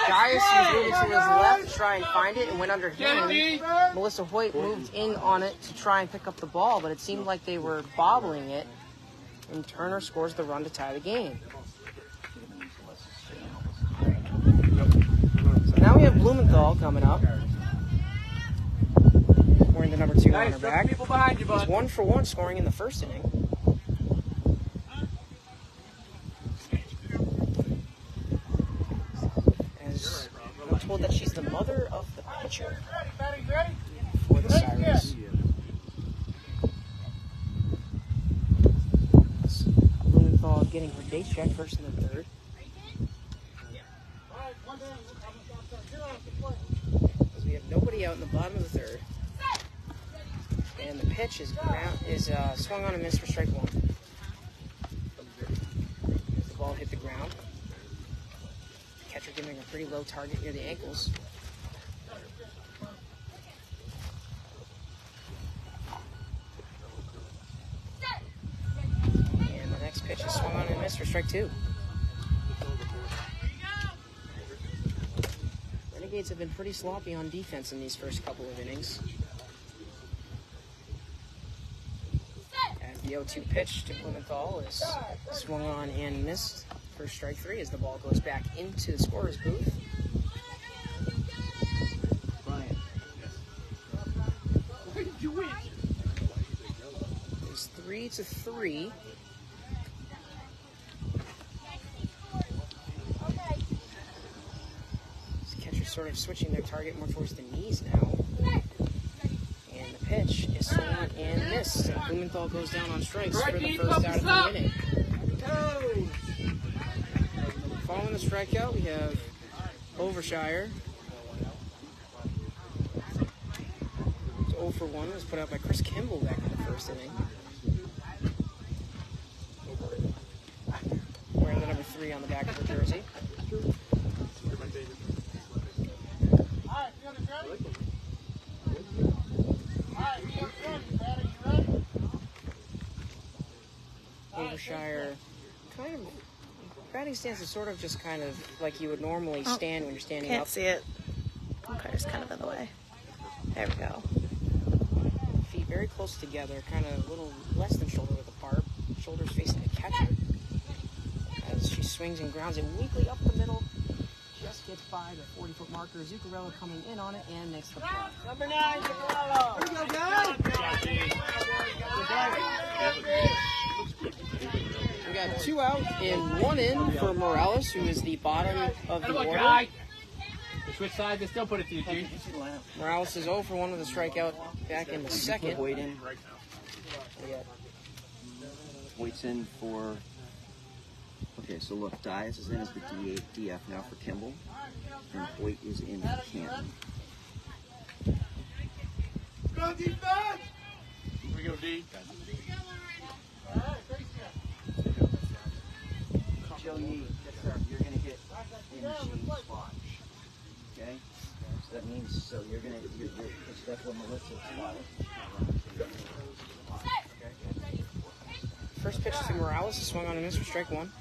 Dias was moving to his left to try and find it and went under him. Melissa Hoyt moved in on it to try and pick up the ball, but it seemed like they were bobbling it, and Turner scores the run to tie the game. So now we have Blumenthal coming up, wearing the number 2 on her back. He's 1 for 1 scoring in the first inning. As I'm told that she's the mother of the pitcher for the Sirens. Blumenthal getting her date check first and the third. As we have nobody out in the bottom of the third. And the pitch is swung on and missed for strike 1. The ball hit the ground. Catcher giving a pretty low target near the ankles. And the next pitch is swung on and missed for strike 2. Renegades have been pretty sloppy on defense in these first couple of innings. The 0-2 pitch to Blumenthal is swung on and missed for strike 3 as the ball goes back into the scorer's booth. Brian. It's 3-3. This catcher's sort of switching their target more towards the knees now. And the pitch is swung on and missed. And Blumenthal goes down on strikes for the first out of the inning. Following the strikeout, we have Overshire. It's 0 for 1. It was put out by Chris Kimball back in the first inning. Wearing the number 3 on the back of her jersey. Overshire kind of batting stance is sort of just kind of like you would normally stand when you're standing Can't up. see it. Okay, it's kind of in the way. There we go. Feet very close together, kind of a little less than shoulder width apart. Shoulders facing the catcher. As she swings and grounds it weakly up the middle. Just gets by the 40-foot marker. Zuccarello coming in on it and makes the play. Number 9, Zuccarello. Here we go, guys. We got 2 out and 1 in for Morales, who is the bottom of the order. Switch sides, they still put it to you, G. Morales is 0 for 1 with a strikeout back in the second. Hoyt in. Hoyt's in for... Okay, so look, Dias is in as the DF now for Kimball, and Hoyt is in for Canton. Go defense! Here we go, D. Joe Yee, you're going to hit in Shane's spot. Okay? So that means, you're going to, that's what Melissa's spot. First pitch to Morales is swung on and missed for strike 1.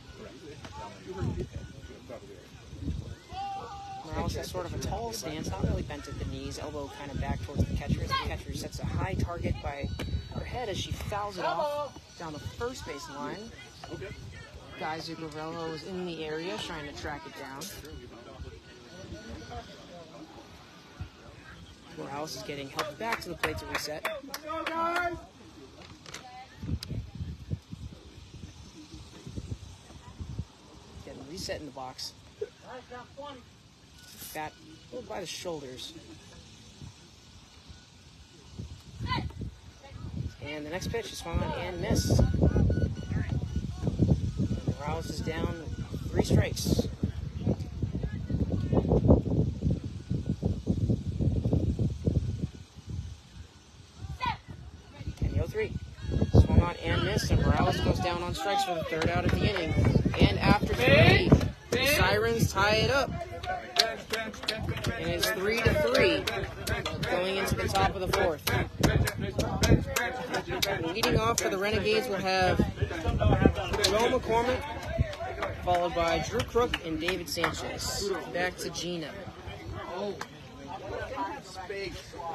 Morales has sort of a tall stance, not really bent at the knees, elbow kind of back towards the catcher. The catcher sets a high target by her head as she fouls it off down the first base line. Guy Zuccarello is in the area trying to track it down. Morales is getting helped back to the plate to reset. Getting reset in the box. Bat pulled by the shoulders. And the next pitch is swung on and missed. Morales is down 3 strikes. And the 0-3. Swung on and missed, and Morales goes down on strikes for the 3rd out of the inning. And after 3, the Sirens tie it up. And it's 3-3. going into the top of the fourth. Leading off for the Renegades, we'll have Joe McCormick, followed by Drew Crook and David Sanchez. Back to Gina.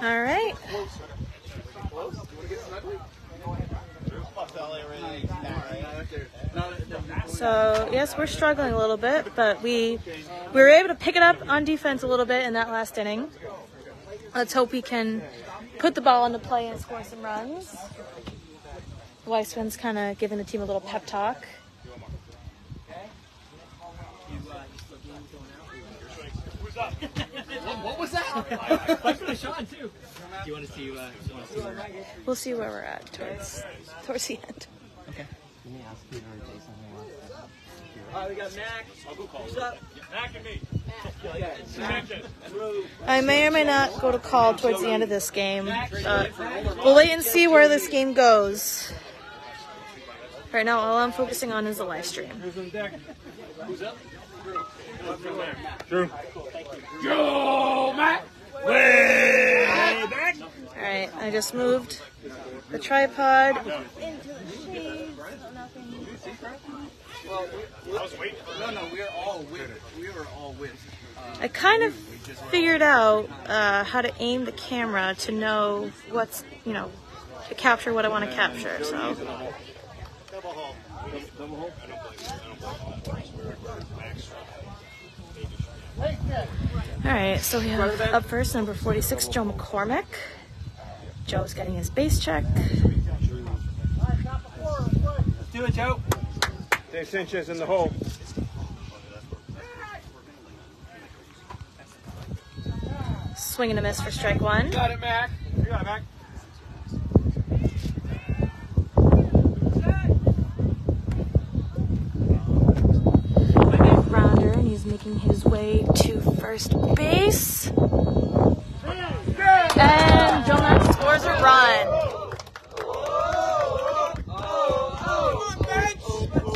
All right. So yes, we're struggling a little bit, but we were able to pick it up on defense a little bit in that last inning. Let's hope we can put the ball into play and score some runs. Weissman's kind of giving the team a little pep talk. What was that? Sean too. Do you want to see? We'll see where we're at towards the end. Okay. Let me ask Peter or Jason who wants to. All right, we got Mac. Who's up? Mac and me. I may or may not go to call towards the end of this game. We'll wait and see where this game goes. Right now, all I'm focusing on is the live stream. Who's up? Drew. Go, Mac. Way back. All right, I just moved the tripod. Well, no, we were all with. I kind of figured out how to aim the camera to know what's, to capture what I want to capture. So. All right, so we have up first number 46, Joe McCormick. Joe's getting his base check. Let's do it, Joe. Dave Sanchez in the hole. Swing and a miss for strike one. Got it, Mac. You got it, Mac. Rounder, and he's making his way to first base. And Joe Mack scores a run.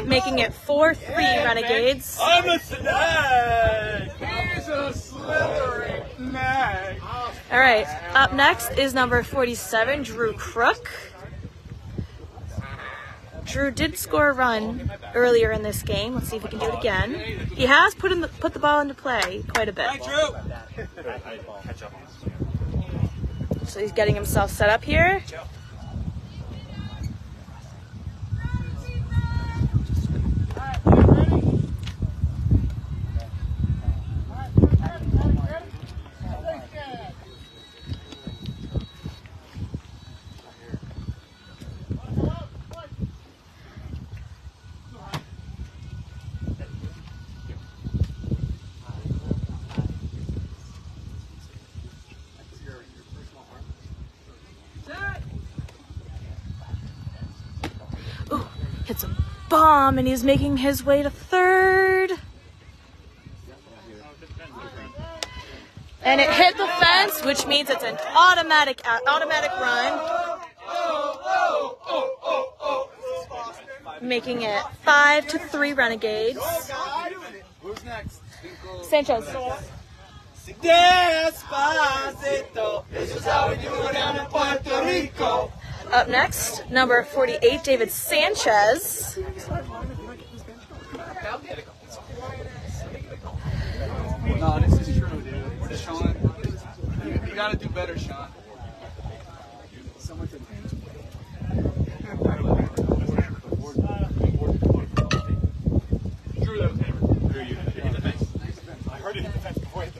Making it 4-3 Renegades. I'm a snag. He's a slithering snag. All right, up next is number 47, Drew Crook. Drew did score a run earlier in this game. Let's see if he can do it again. He has put the ball into play quite a bit. So he's getting himself set up here. Hits a bomb, and he's making his way to third. And it hit the fence, which means it's an automatic run. Making it 5-3 Renegades. Who's next? Sanchez. Despacito. This is how we do it down in Puerto Rico. Up next, number 48, David Sanchez. No, this is true, dude. Sean, you gotta do better, Sean. So much attention.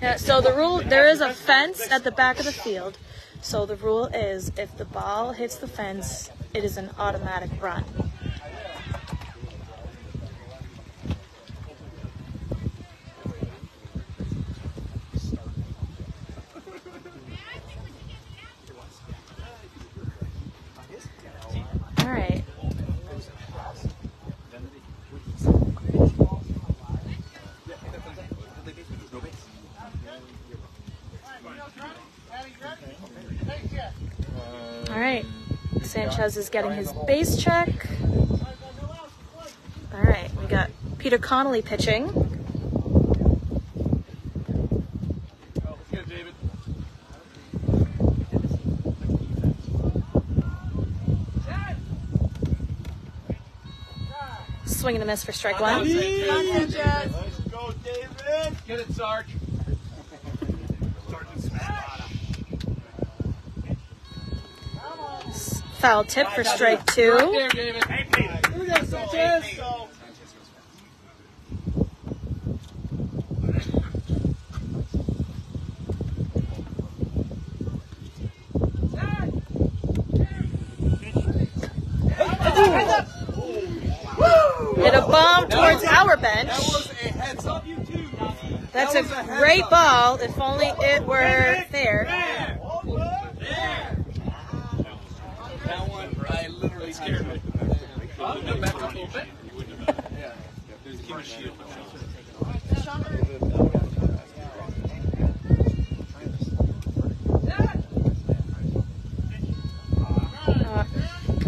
Yeah, so the rule, there is a fence at the back of the field. So the rule is if the ball hits the fence, it is an automatic run. All right. All right, Sanchez is getting his base check. All right, we got Peter Connolly pitching. Let's get it, David. Swing and a miss for strike one. Let's go, David. Get it, Sarge. Foul tip for strike two. Right there, David. Here we go, Sanchez. Hit a bomb towards our bench. That was a heads up. That's a great ball, if only it were fair. That one, I literally scared me. Back up a little bit. Yeah. There's a human shield.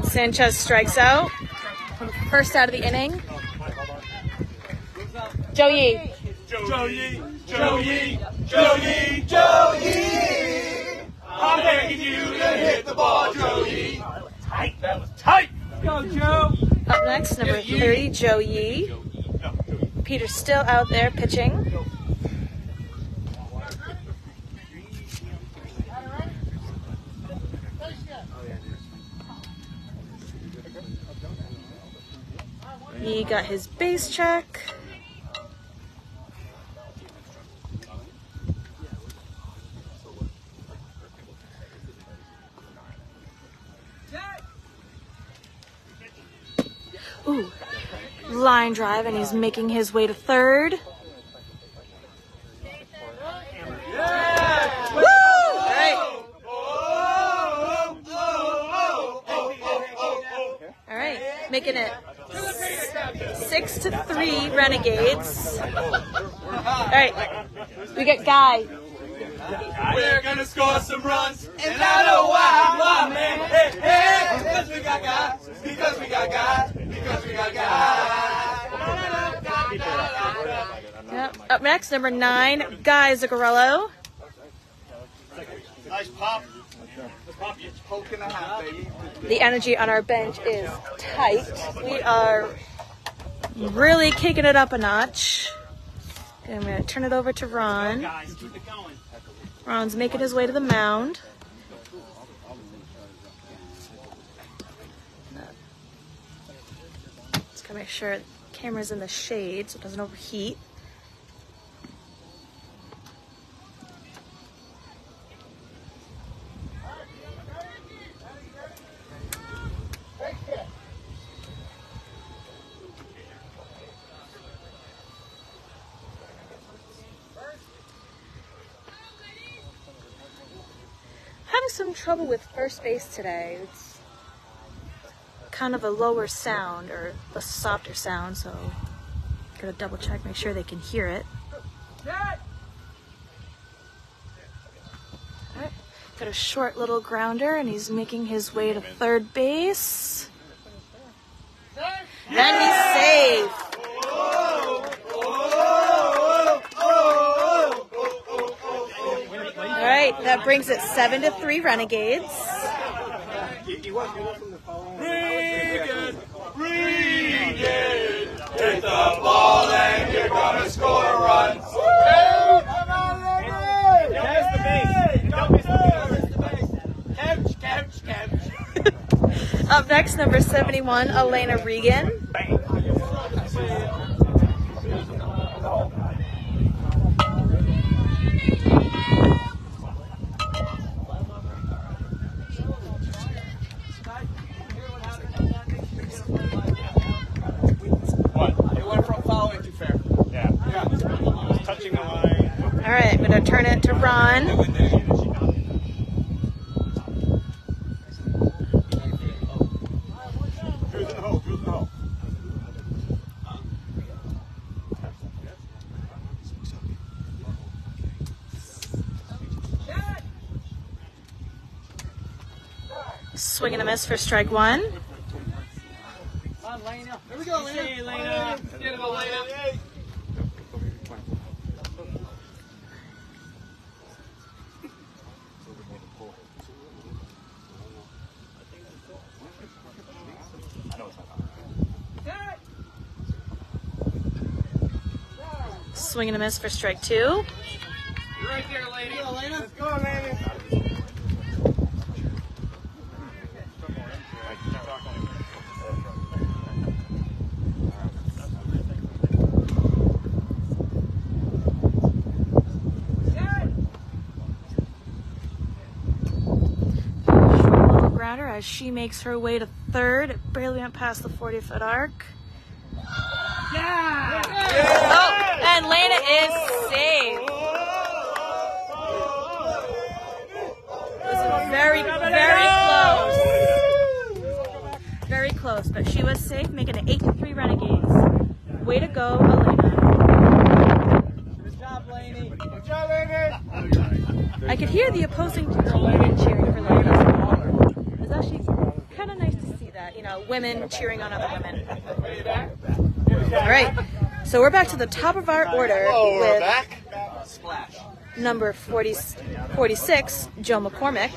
Sanchez strikes out. First out of the inning. Joey. Joey, I'm begging you to hit the ball, Joey. Tight, that was tight. Go, Joe. Up next, number 30, Joe Yee. Peter's still out there pitching. He got his base check. Ooh, line drive, and he's making his way to third. Woo! All right, making it 6-3 Renegades. All right, we got Guy. We're gonna score some runs, and I know why, man. Hey, hey, because we got guys, because we got guys, because we got guys. Yep. Up next, number 9, Guy Zuccarello. Nice pop. Poking a hat, baby. The energy on our bench is tight. We are really kicking it up a notch. Okay, I'm going to turn it over to Ron. Ron's making his way to the mound. Just gotta make sure the camera's in the shade so it doesn't overheat. Having some trouble with first base today. It's kind of a lower sound, or a softer sound, so gotta double check, make sure they can hear it. Alright, got a short little grounder, and he's making his way to third base. And he's safe. Alright, that brings it 7-3 Renegades. Renegade, hit the ball and you're gonna score runs. Up next, number 71, Elena Regan. All right, I'm going to turn it to Ron. Swing and a miss for strike one. Here we go, Lena. Hey, Lena. Get it, Lena. Swing and a miss for strike 2. You're right there, lady. Let's go, lady. Grounder as she makes her way to third. It barely went past the 40-foot arc. Yeah! Oh, and Lena is safe. This is very, very close. Very close, but she was safe, making it 8-3 Renegades. Way to go, Elena. Good job, Laney. Good job, Laney. I could hear the opposing team cheering for Lena. It's actually kind of nice to see that, you know, women cheering on other women. All right, so we're back to the top of our order with number 46, Joe McCormick.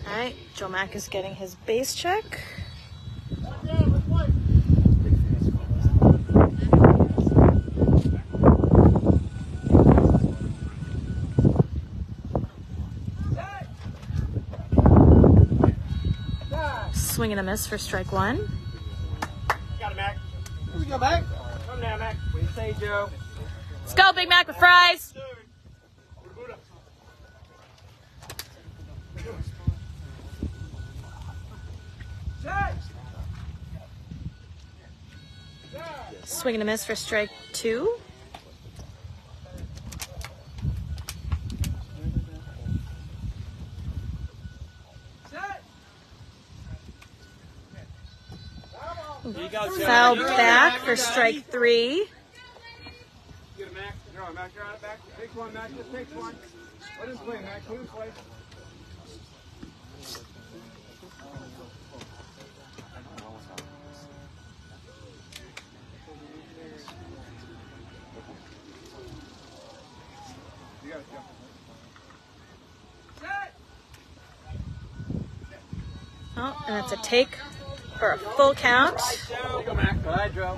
All right, Joe Mack is getting his base check. Swing and a miss for strike 1. Got it, Mac. Here we go, Mac. Come down, Mac. What do you say, Joe? Let's go, Big Mac with fries. Swing and a miss for strike 2. Foul back for strike 3. Get it, Mac. You're on, Mac. You're on it, Mac. Take one, Mac. Just take one. Let him play, Mac. Let him play. You got it, Joe. Oh, and that's a take for a full count. Go, Mac. Go ahead, Joe.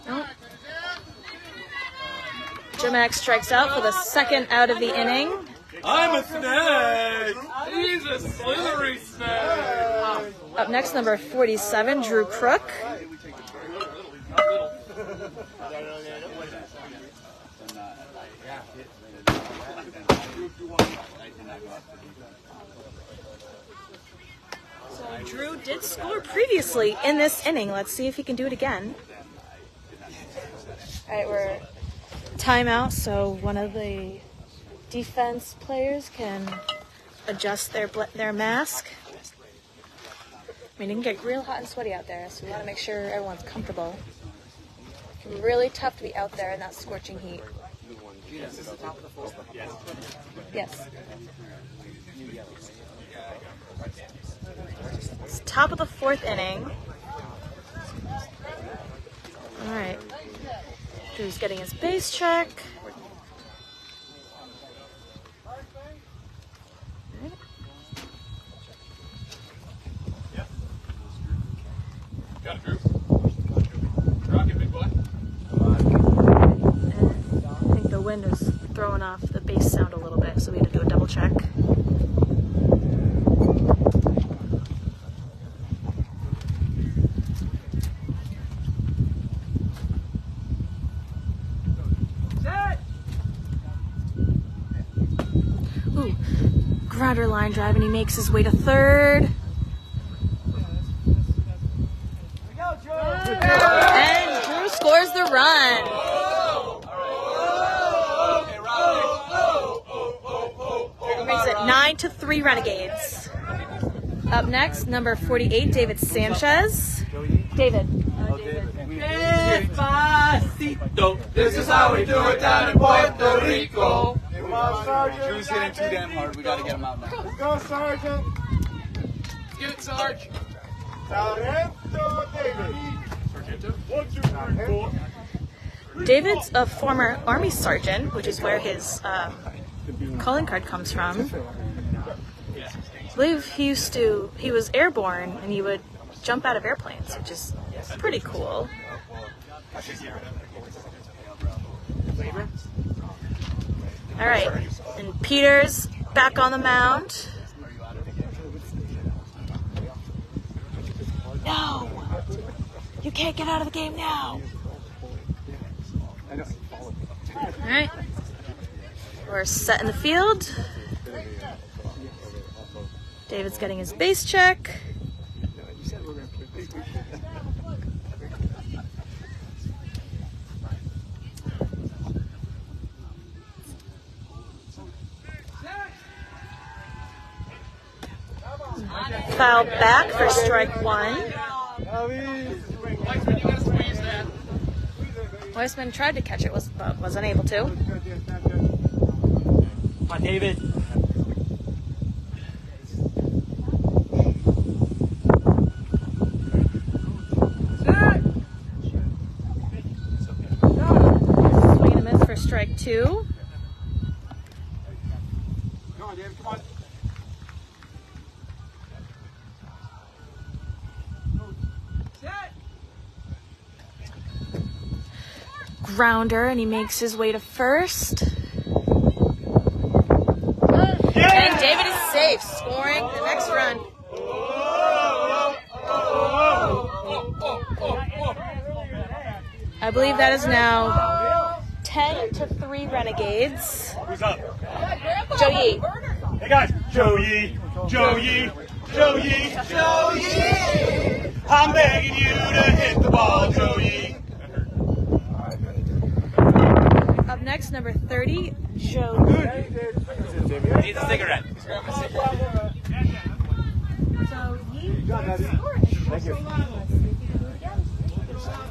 Oh. Joe Mack strikes out for the second out of the inning. I'm a snake. He's a slithery snake. Up next, number 47, Drew Crook. So Drew did score previously in this inning. Let's see if he can do it again. All right, we're timeout, so one of the defense players can adjust their mask. I mean, it can get real hot and sweaty out there, so we want to make sure everyone's comfortable. It can be really tough to be out there in that scorching heat. This is the top of the fourth. Yes. It's top of the 4th inning. All right. Drew's getting his base check. Got it, Drew. Rock it, big boy. I think the wind is throwing off the bass sound a little bit, so we had to do a double check. Ooh, grounder line drive, and he makes his way to third. And Drew scores the run. Makes it 9-3 Renegades. Up next, number 48, David Sanchez. David. Despacito. This is how we do it down in Puerto Rico. Drew's hitting too damn hard. We gotta get him out now. Let's go, Sergeant. Get it, Sarge. Sargento David. David's a former Army sergeant, which is where his calling card comes from. I believe he was airborne and he would jump out of airplanes, which is pretty cool. All right, and Peter's back on the mound. No! You can't get out of the game now! All right, we're set in the field. David's getting his base check. Foul back for strike one. Weissman tried to catch it, but was unable to. Come on, David. Swing and a miss for strike two. Come on, David, come on. Grounder, and he makes his way to first. Yeah! And David is safe, scoring the next run. I believe that is now 10-3 Renegades. Who's up? Joe Yee. Hey guys, Joe Yee, Joe Yee, Joe Yee, Joe Yee. I'm begging you to hit the ball, Joe Yee. Up next, number 30, Joe Yee. Needs a cigarette.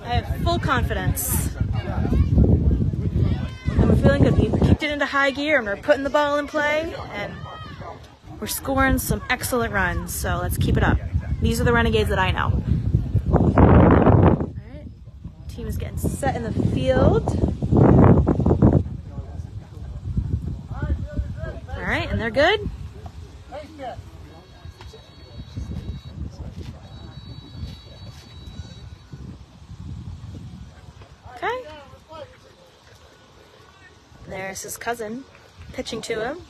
I have full confidence. I'm feeling good. We kicked it into high gear and we're putting the ball in play and we're scoring some excellent runs. So let's keep it up. These are the Renegades that I know. All right. Team is getting set in the field. All right, and they're good. Okay. There's his cousin pitching to him.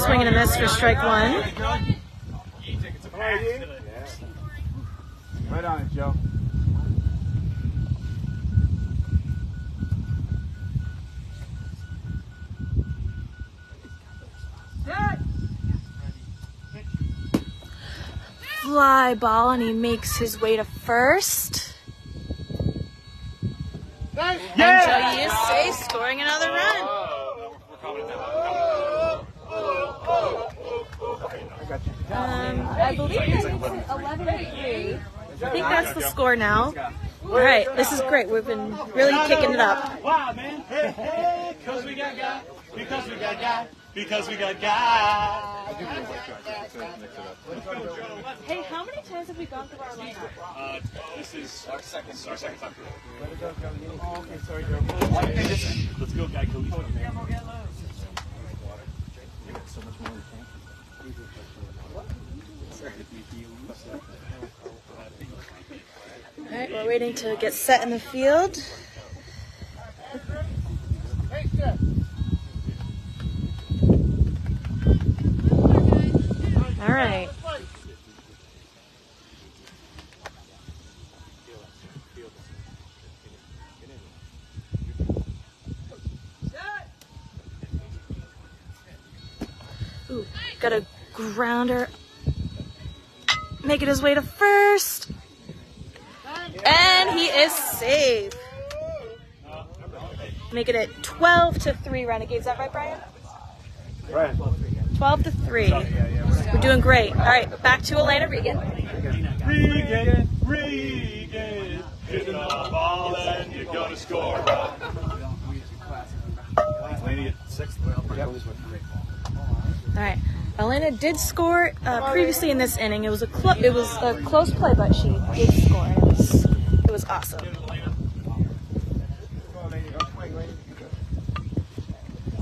Swing and a miss for strike one. Right on it, Joe. Fly ball, and he makes his way to first. And Joe Yee is safe, scoring another run. I believe it's 11-3. I think that's the score now. All right, this is great. We've been really kicking it up. Wow, man. Hey, hey, because we got God. Because we got God. Because we got God. Hey, how many times have we gone through our lineup? This is our second time. Oh, okay, sorry, Joe. Let's go, guy. All right, we're waiting to get set in the field. All right. Ooh, got a grounder. Making his way to first. And he is safe. Making it 12-3 Renegades. Is that right, Brian? Right. 12-3. We're doing great. All right, back to Elena Regan. Regan, hit the ball and you're gonna score. Elena, 6th. Well, with 3. All right. Elena did score previously in this inning. It was a close play, but she did score. It was awesome.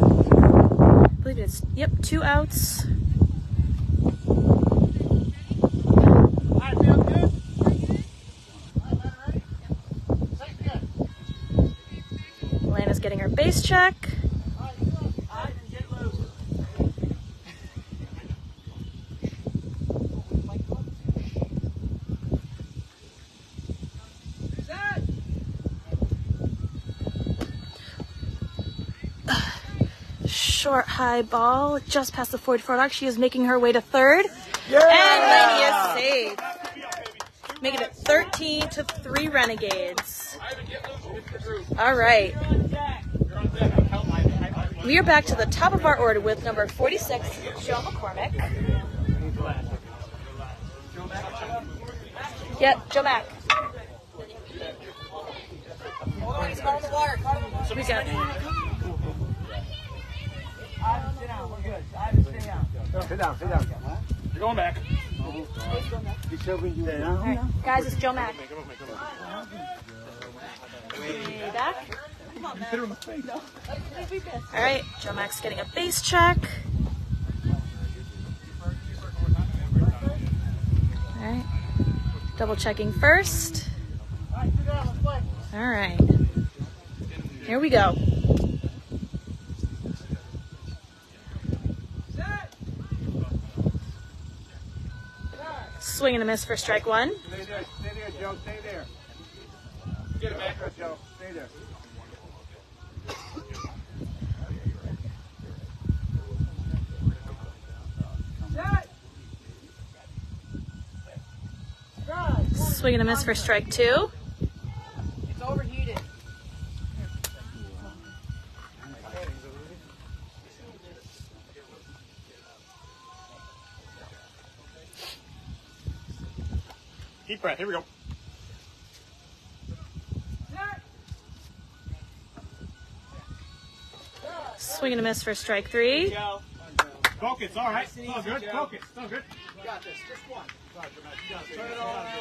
I believe it's 2 outs. Elena's getting her base check. Short high ball just past the 44 mark. She is making her way to third. Yeah! And Laney is saved. Making it 13-3 Renegades. All right. We are back to the top of our order with number 46, Joe McCormick. Yep, Joe Mack. So we got Sit down. You're going back. Right. Guys, it's Joe Mack. Back. All right, Joe Mack's getting a base check. All right, double checking first. All right, here we go. Swing and a miss for strike one. Stay there, Joe. Stay there. Get it back, Joe. Stay there. Swing and a miss for strike two. It's overheated. Deep breath. Here we go. Swing and a miss for strike three. Focus. All right. It's all good. Focus. It's all good. You got this. Just one. Turn it all around.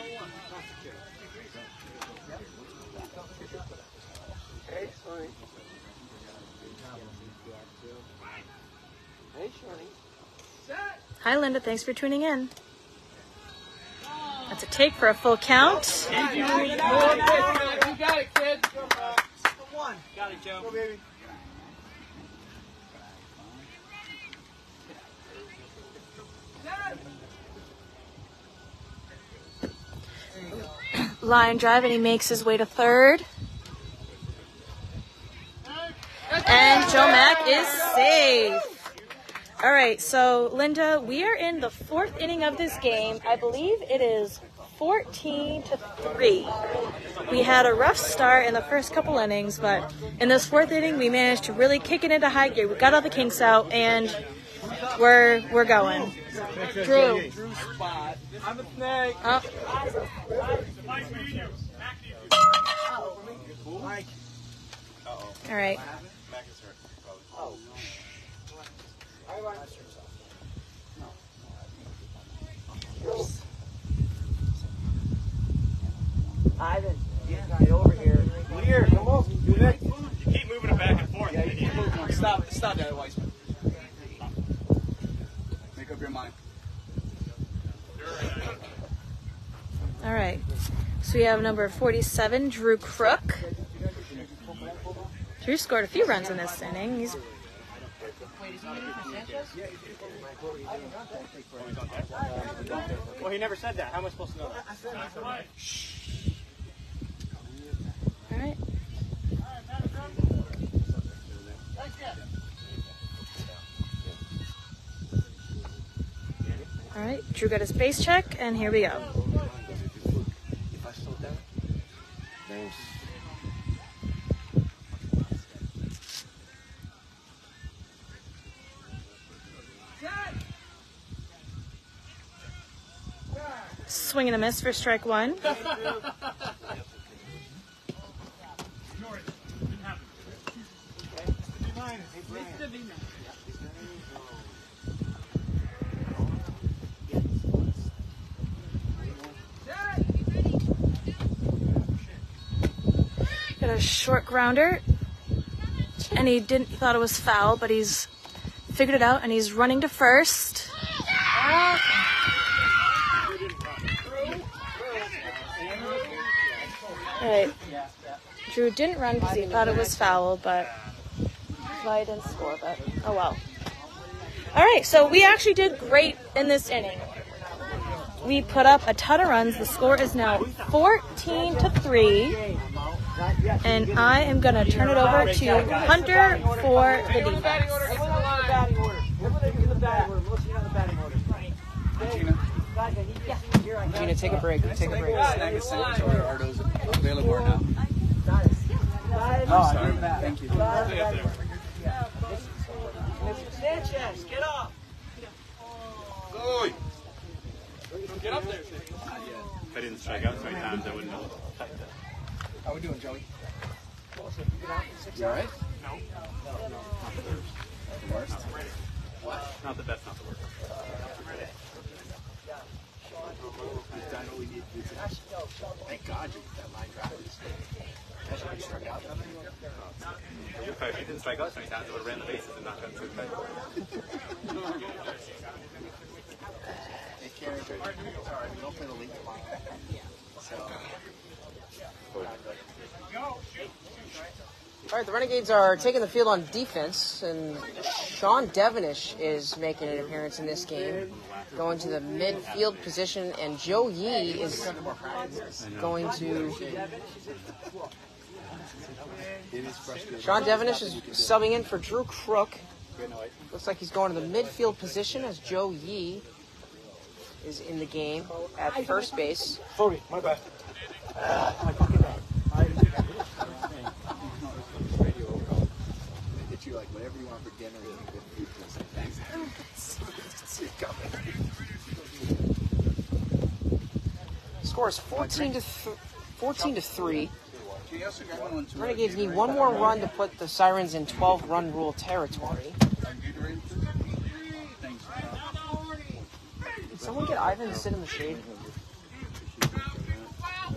Hi, Linda. Thanks for tuning in. That's a take for a full count. You got it, kid. One. Got it, Joe. Go, baby. Line drive, and he makes his way to third. And Joe Mack is safe. All right, so Linda, we are in the fourth inning of this game. I believe it is 14-3. We had a rough start in the first couple innings, but in this fourth inning, we managed to really kick it into high gear. We got all the kinks out, and we're going. Drew. I'm a snake. Oh. All right. Ivan, guy over here. Here, come on. Do that. You keep moving it back and forth. Yeah, you keep moving. Stop that, Weissman. Make up your mind. All right. So we have number 47, Drew Crook. Drew scored a few runs in this inning. He's Well, he never said that. How am I supposed to know that? all right. All right, Drew got his base check, and here we go. Swing and a miss for strike one. Got a short grounder, and he thought it was foul, but he's figured it out, and he's running to first. Alright, Drew didn't run because he thought it was foul, but that's why he didn't score, but oh well. Alright, so we actually did great in this inning. We put up a ton of runs. The score is now 14-3. And I am going to turn it over to Hunter for the defense. Gina, take a break. Take a break. Snag a sandwich or are those available now? Oh, sorry. Thank you. Sanchez, get up. Get up there. If I didn't strike out so many times, I wouldn't know. How we doing, Joey? You alright? No. The worst? Not the best, not the worst. Thank God you put that line drive. That's why you struck out. If I didn't strike out so many times, I would have ran the bases and not gotten too excited. They carry it. We don't play the league tomorrow. So. All right, the Renegades are taking the field on defense, and Sean Devenish is making an appearance in this game, going to the midfield position, and Joe Yee is going to... Sean Devenish is subbing in for Drew Crook. Looks like he's going to the midfield position as Joe Yee is in the game at first base. Sorry, my bad. Get you like whatever you want for dinner and good food. See it coming. Score is 14-3. Renegades need one more run to put the Sirens in 12-run rule territory. Did someone get Ivan to sit in the shade?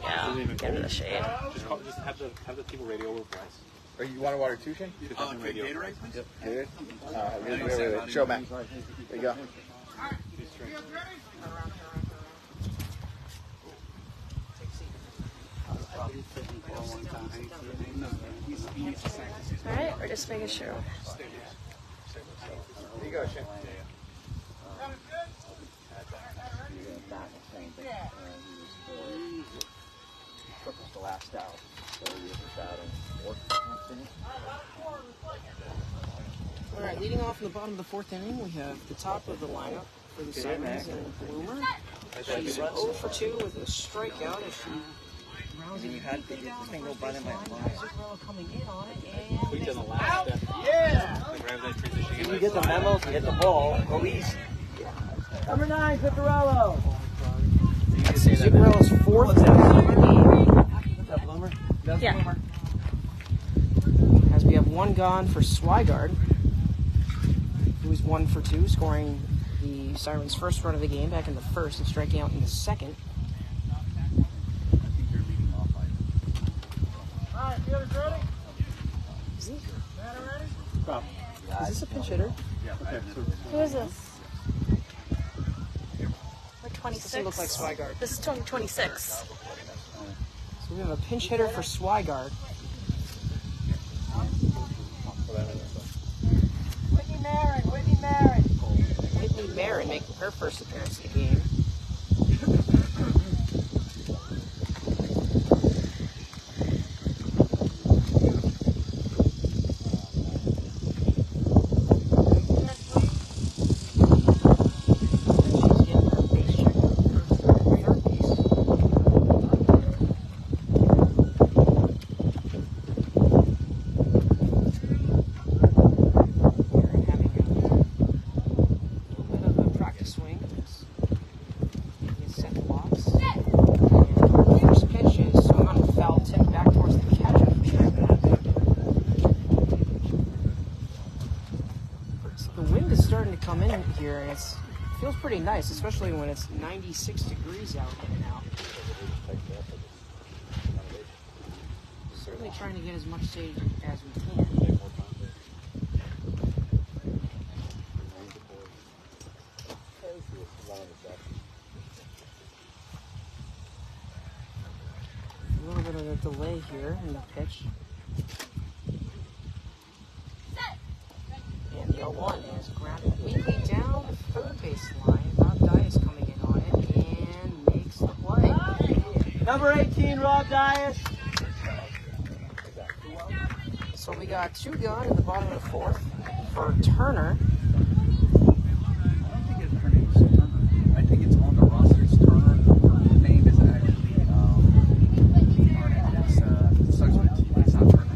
Yeah, get in the shade. Just have the people radio over price. Or you want a water too, Shane? Radio. Gatorade, please? Yep. Wait. Show back. There you go. Alright, we're just making sure. There you go, Shane. The last out. So he was out in fourth inning. All right, leading off in the bottom of the fourth inning, we have the top of the lineup for the Sirens and Bloomer. She's 0 for 2 with a strikeout as she rounds You had to get this thing go by them by a line. coming in on it and We've done the last step. Yeah. If you get the memo, get the ball, go easy. Number 9, Piccarello. Zuccarella's fourth Bloomer? Yeah. as we have one gone for Swigard, who is 1 for 2, scoring the Sirens' first run of the game back in the first and striking out in the second. Alright, fielders ready? Is he? Batter ready? Is this a pinch hitter? Who is this? We're 26. Doesn't look like Swigard. This is 26. So we have a pinch hitter for Swigard. Whitney Marin. Whitney Marin making her first appearance in the game. starting to come in here, and it feels pretty nice, especially when it's 96 degrees out right now. Certainly trying to get as much stage as we can. A little bit of a delay here in the pitch. And the 0-1 is grounded weakly down the third base line. Rob Dias coming in on it and makes the play. Number 18, Rob Dias. So we got 2 gone in the bottom of the 4th for Turner. I don't think her name is Turner. I think it's on the roster. It's Turner. Her name is actually it starts with a T, but it's not Turner.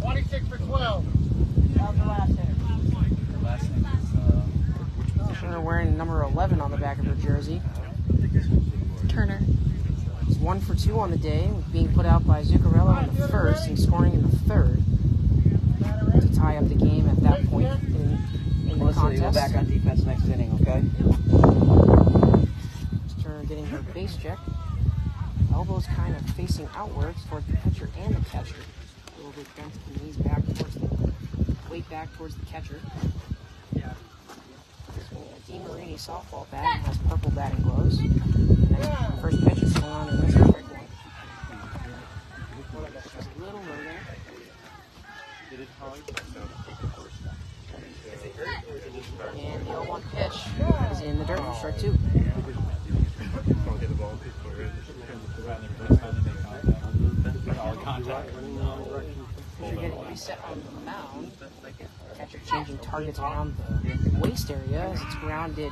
26 for 12. On the last hitter. Her last name is Turner wearing number 11 on the back of her jersey. Turner. It's 1 for 2 on the day, being put out by Zuccarello in the 1st and scoring in the 3rd to tie up the game at that point in the Melissa, you go contest. back on defense next inning, okay? Turner getting her base check. Elbows kind of facing outwards towards the pitcher and the catcher. A little bit bent, the knees back towards the weight back towards the catcher. Dean Marini softball bat has purple batting gloves. And first pitch is swung on and misses strike one. Just a little low there. And the 0-1 pitch is in the dirt for strike 2. Pitcher getting reset on the mound. Catcher changing targets around the waist area as it's grounded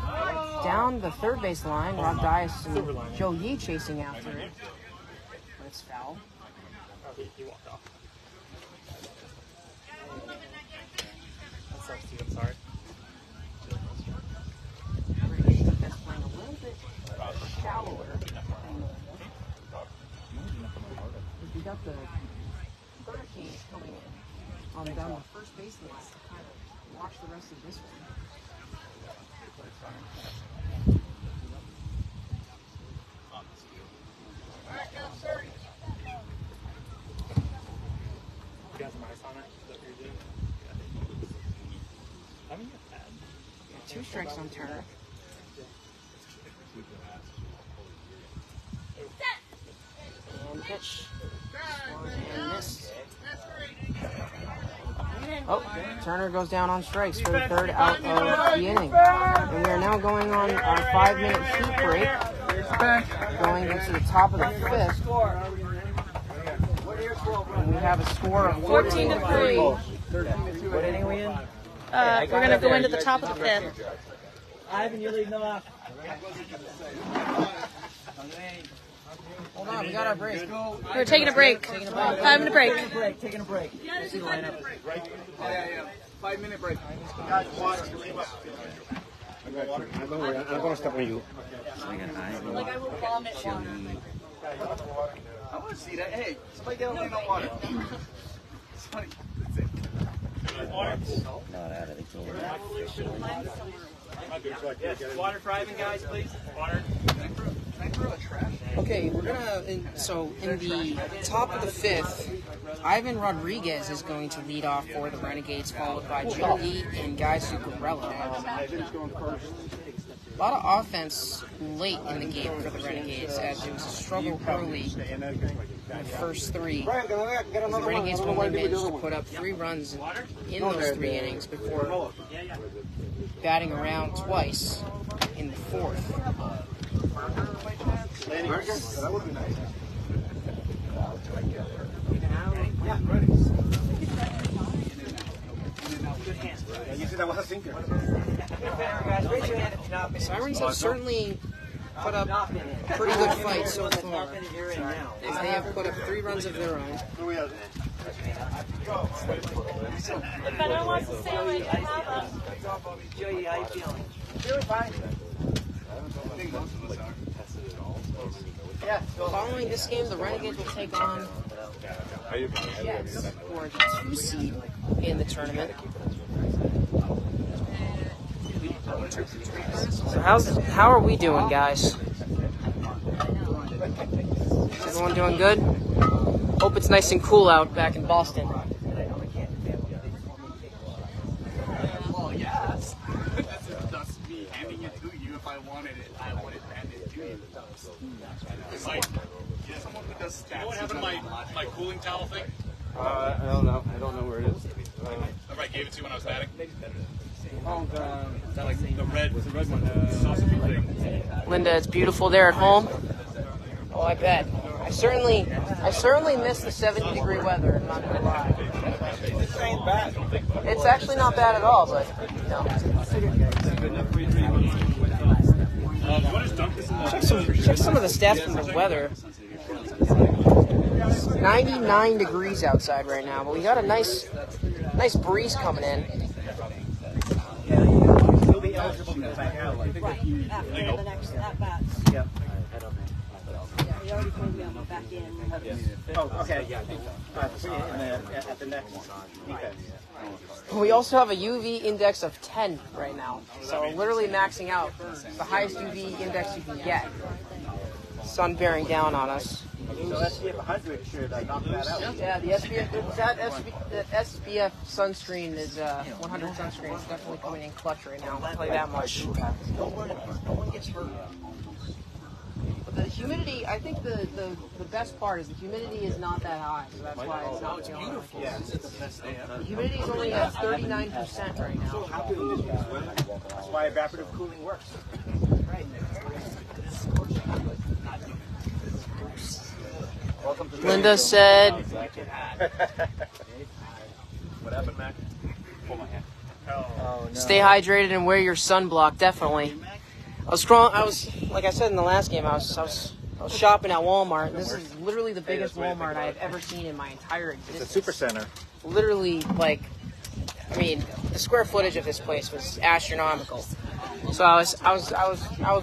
down the third base line. Rob Dias and Joe Yee chasing after it. But it's foul. He walked off. That sucks too, I'm sorry. Defense playing a little bit shallower. We got the Hurricanes coming in on down the first base line to kind of watch the rest of this one. You got some ice on it? Is that what you're doing? I mean, you're bad. 2 strikes on Turner. And pitch. And missed. Oh, Turner goes down on strikes for the 3rd out of the inning. And we are now going on our 5-minute heat break. Going into the top of the 5th. And we have a score of 14-3. What inning are we in? We're going to go into the top of the 5th. Ivan, you're leading them off. Hold on, we got our break. We're taking a break. 5-minute break. Taking a break. See the lineup. Oh, yeah. 5-minute break. I'm going to step on you. Like I will vomit water. I want to see that. Hey, somebody get a lane of water. Somebody. Not out of the game. Water for Ivan, guys, please. Water. Okay, we're gonna. In the top of the 5th, Ivan Rodriguez is going to lead off for the Renegades, followed by Joe Yee and Guy Zuccarello. A lot of offense late in the game for the Renegades, as it was a struggle early in the first 3. The Renegades only managed to put up 3 runs in those 3 innings before batting around twice in the 4th. That would be nice. You said that was a sinker. Sirens have certainly put up pretty good fights so far. As they have put up 3 runs of their own. If anyone wants to say what you have Joey, how you feeling? Feeling fine. Following this game, the Renegades will take on Jets for the 2 seed in the tournament. So how are we doing, guys? Is everyone doing good? Hope it's nice and cool out back in Boston. Well, yes. That's me handing it to you. If I wanted it, I would have handed it to you. It's like, someone who does stats. What happened to my cooling towel thing? I don't know. I don't know where it is. Remember I gave it to you when I was batting? Oh, Is that like the red one? Sausage thing. Linda, it's beautiful there at home. Oh, I bet. I certainly miss the 70-degree weather. I'm not gonna lie. It's actually not bad at all, but no. Check some of the stats from the weather. It's 99 degrees outside right now, but we got a nice breeze coming in. You'll be eligible to go back out. Right, after the next at-bat. Yep. Yeah, he already told me I'm back in. Oh, okay. At the next defense. We also have a UV index of 10 right now, so literally maxing out. The highest UV index you can get. Sun bearing down on us. So SPF 100 should knock that out. Yeah, the SPF sunscreen is 100 sunscreen. It's definitely coming in clutch right now. I'll tell you that much. No one gets hurt. But the humidity, I think the best part is the humidity is not that high, so that's why it's not beautiful. Yeah, it's the best day ever. The humidity is only at 39% right now. So happy with this weather. That's why evaporative cooling works. Right. Welcome to Linda said, What happened, Mac? Pull my hand. Oh, no. stay hydrated and wear your sunblock, definitely. I was like I said in the last game, I was shopping at Walmart. This is literally the biggest Walmart I have ever seen in my entire existence. It's a super center. Literally, like, I mean, the square footage of this place was astronomical. So I was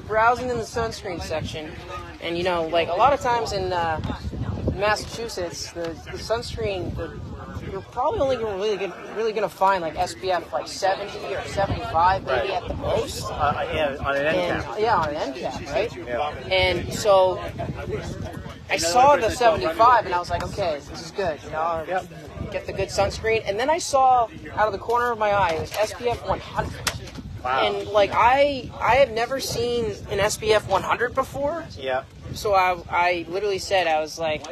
browsing in the sunscreen section, and you know, like a lot of times in Massachusetts, the sunscreen, you're probably only really gonna find like SPF like 70 or 75 maybe at the most. Yeah, on an end cap. Yeah, on an end cap, right? Yeah. And so I saw the 75, and I was like, okay, this is good. You know, get the good sunscreen. And then I saw out of the corner of my eye, it was SPF 100. Wow. And like I have never seen an SPF 100 before. Yeah. So I literally said, I was like,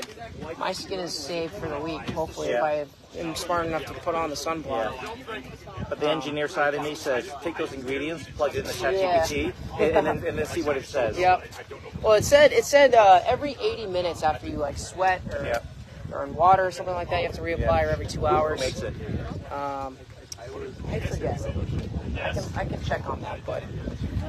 my skin is saved for the week. Hopefully, if I am smart enough to put on the sunblock. But the engineer side of me says, take those ingredients, plug it in the ChatGPT, and then see what it says. Yep. Well, it said every 80 minutes after you like sweat or in water or something like that, you have to reapply, or every 2 hours. Makes it. I forget. I can check on that, but.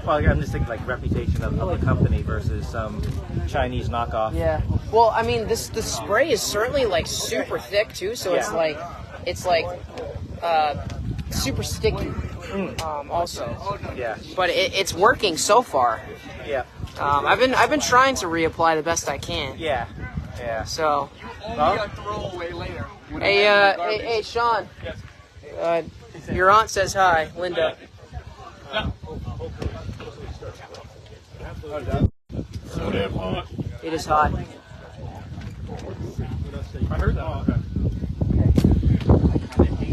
Well, I'm just thinking like reputation of the company versus some Chinese knockoff. Yeah. Well, I mean, the spray is certainly like super thick too, so it's like super sticky. Also. Yeah. But it's working so far. Yeah. I've been trying to reapply the best I can. Yeah. Yeah. So. Only throw away later. Hey, Sean. Your aunt says hi, Linda. So damn hot. It is hot. I heard that.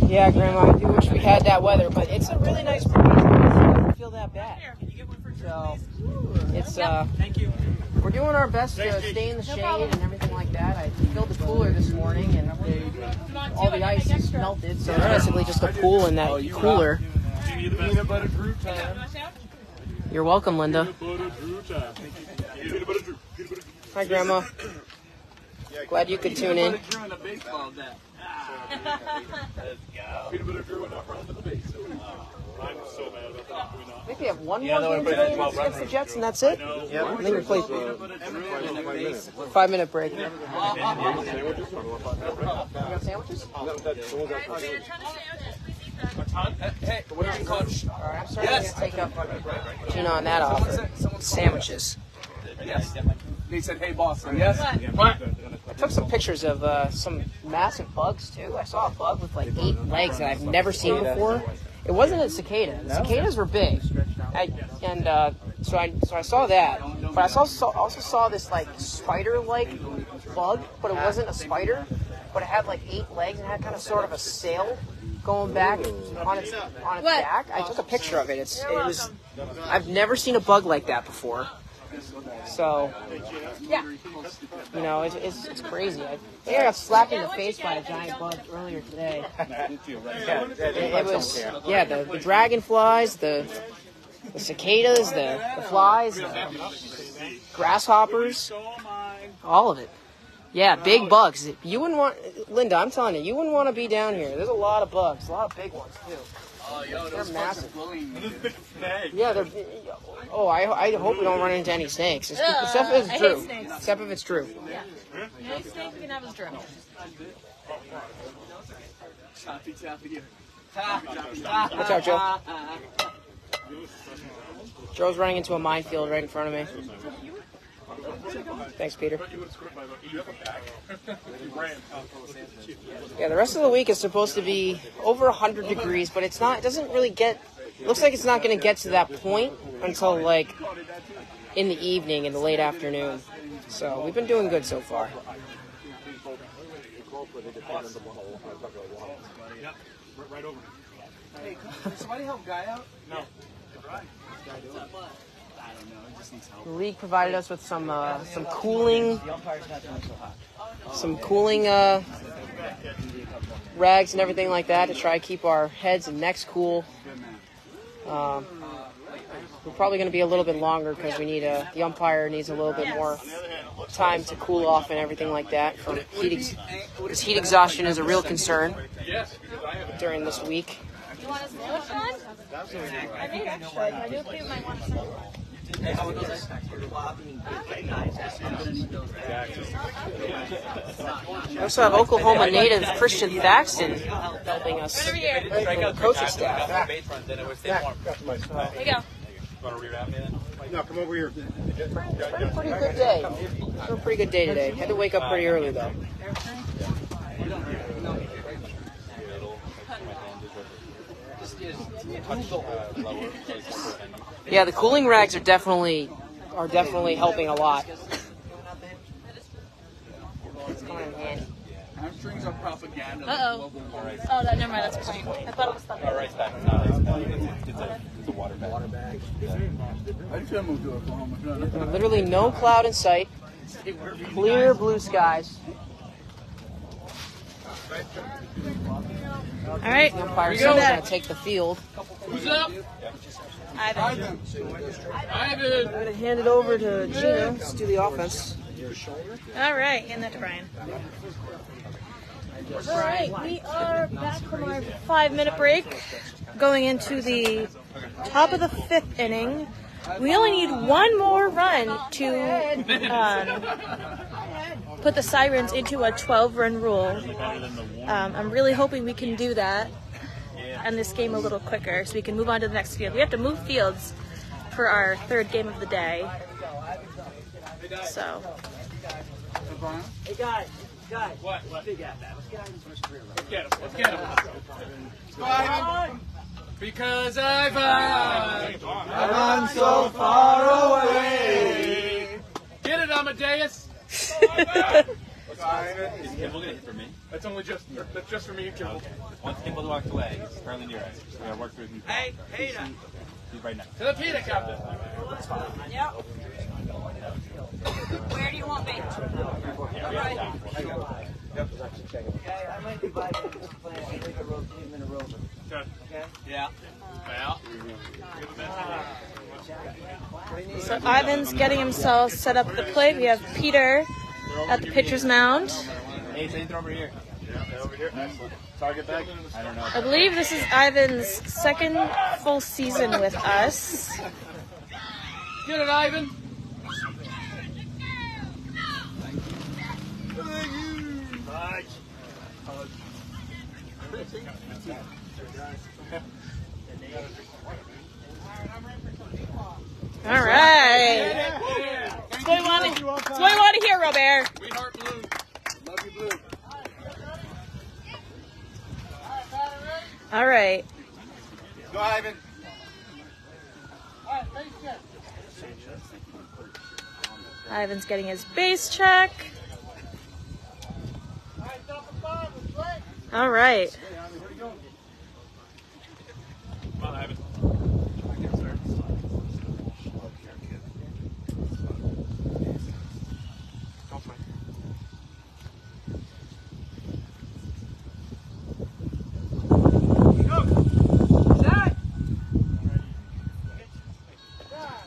Yeah, Grandma, I do wish we had that weather, but it's a really nice breeze. It doesn't feel that bad. So, it's, Thank you. we're doing our best to stay in the shade and everything like that. I filled the cooler this morning, and all the ice is melted, so it's basically just a pool in that cooler. Peanut butter Drew time. You're welcome, Linda. Hi, Grandma. Glad you could tune in. I think we have one more game today against the Jets, and that's it. I think we play 5-minute break. You got sandwiches? Hey, coach. All right, I'm sorry to take up Gina on that offer. Sandwiches. Yes. They said, hey, boss. Yes. What? I took some pictures of some massive bugs, too. I saw a bug with like 8 legs that I've never seen before. It wasn't a cicada. The cicadas were big. So I saw that, but I also saw this like spider-like bug, but it wasn't a spider, but it had like 8 legs and had kind of sort of a sail going back on its back. I took a picture of it. I've never seen a bug like that before. So, yeah, you know, it's crazy. I think I got slapped in the face by a giant bug earlier today. It was, yeah, the dragonflies, the cicadas, the flies, the grasshoppers, all of it. Yeah, big bugs. You wouldn't want, Linda, I'm telling you, you wouldn't want to be down here. There's a lot of bugs, a lot of big ones too. They're massive. Yeah, they're. Oh, I hope we don't run into any snakes. Except if it's true. Except if it's true. Yeah. The only snake we can have is Drew. Watch out, Joe. Joe's running into a minefield right in front of me. Thanks, Peter. Yeah, the rest of the week is supposed to be over 100 degrees, but it's not. It doesn't really get. Looks like it's not going to get to that point until like in the evening, in the late afternoon. So we've been doing good so far. Hey, can somebody help Guy out? No. The league provided us with some cooling rags and everything like that to try to keep our heads and necks cool. We're probably going to be a little bit longer because we need the umpire needs a little bit more time to cool off and everything like that. From because heat exhaustion is a real concern during this week. You want us to switch on? I think I should. I do think I want to. We also have Oklahoma native Christian Thaxton helping us from the coaching staff. Here you go. Want to rewrap me then? No, come over here. Pretty good day. A pretty good day today. Had to wake up pretty early though. Yeah, the cooling rags are definitely helping a lot. It's coming in handy. Hamstrings are propaganda. Uh-oh. Oh, never mind. That's fine. I thought it was stuff. Rice bag. It's a water bag. I just moved to Oklahoma. Literally no cloud in sight. Clear blue skies. All right. The umpire's going to take the field. Who's up? Ivan. I'm going to hand it over to Gina. Let's do the offense. All right. Hand that to Brian. All right. We are back from our 5-minute break, going into the top of the 5th inning. We only need one more run to put the Sirens into a 12-run rule. I'm really hoping we can do that and this game a little quicker so we can move on to the next field. We have to move fields for our 3rd game of the day. So. Hey, guys. What? Big at that. Let's get out of this career. Let's get him. Go Ivan. Because Ivan's so far away. Get it, Amadeus. Is Kimball gonna hit for me? That's just for me and Kimball. Okay. Once Kimball walks away, he's currently near us. We gotta work through him. Hey, Peter. He's right next. To the Peter, Captain. Yep. Where do you want me? I might be by this plan. I think I wrote him in a rover. Okay? Yeah. Well. So Ivan's getting himself set up at the plate. We have Peter at the pitcher's mound. Hey, send it over here. Yeah, over here. Excellent. Target bag? I don't know. I believe this is Ivan's 2nd full season with us. Get it, Ivan. All right. That's what we want to hear, Robert. We heart blue. Love you, blue. All right. Go, Ivan. Ivan's getting his base check. All right. Come on, Ivan.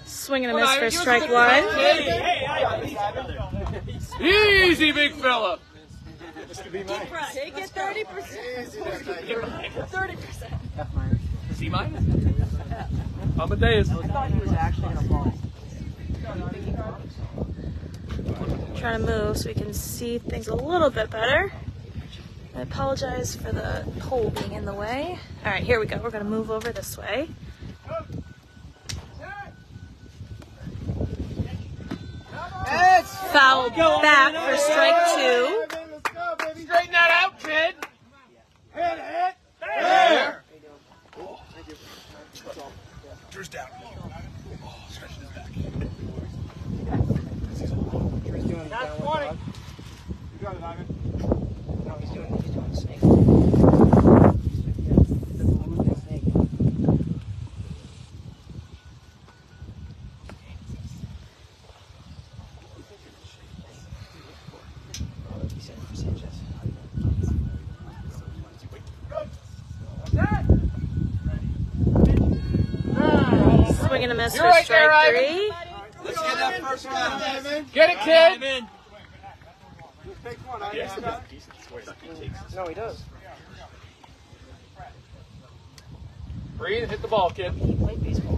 Swing and a miss for strike one. Easy, big fella. Take it 30%. 30%. C minus. Amadeus. I thought he was actually going to fall. Trying to move so we can see things a little bit better. I apologize for the pole being in the way. All right, here we go. We're going to move over this way. Foul back for strike two. Straighten that out, kid. Hit. There. Drew's down. Oh, stretching his back. That's 20. You got it, Ivan. No, he's doing snake. Swing and a miss You're for right strike there, Ivan. three. Let's get that first round. Get it, kid. Take one, Ivan. No, he does. Breathe and hit the ball, kid. He played baseball.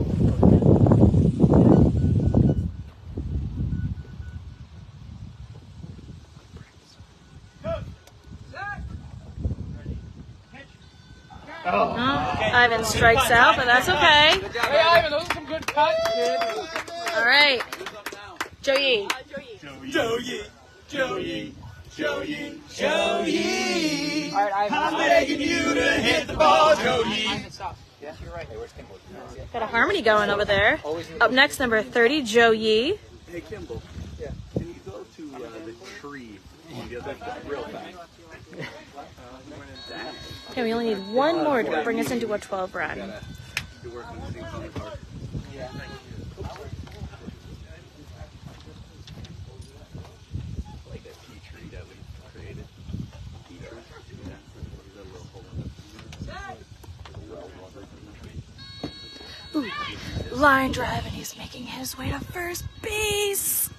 Oh, Ivan strikes out, but that's okay. Hey, Ivan, those are some good cuts, kid. All right. Joey. Joey. All right, Ivan. I'm begging you to hit the ball, Joey. Ivan, stop. Yeah, you're right. Got a harmony going over there. Up next, number 30, Joe Yee. Hey, Kimball. Yeah. Can you go to the tree and get that real fast? Okay, we only need one more to bring us into a 12 run. You're working the same color card. Yeah. Like that tea tree that we created. Tea tree. Yeah. That little hole. Ooh, line drive, and he's making his way to first base.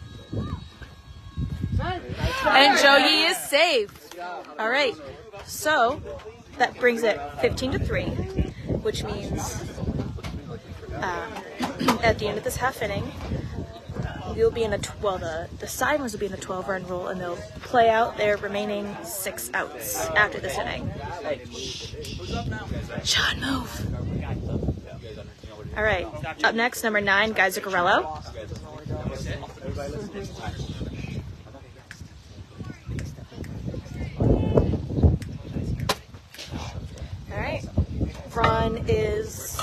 And Joe Yee is safe. All right, so that brings it 15-3, which means at the end of this half inning, you'll be in a the Sirens will be in a 12-run rule, and they'll play out their remaining 6 outs after this inning. Sean, move. All right, up next, number 9, Guy Zuccarello. All right, Ron is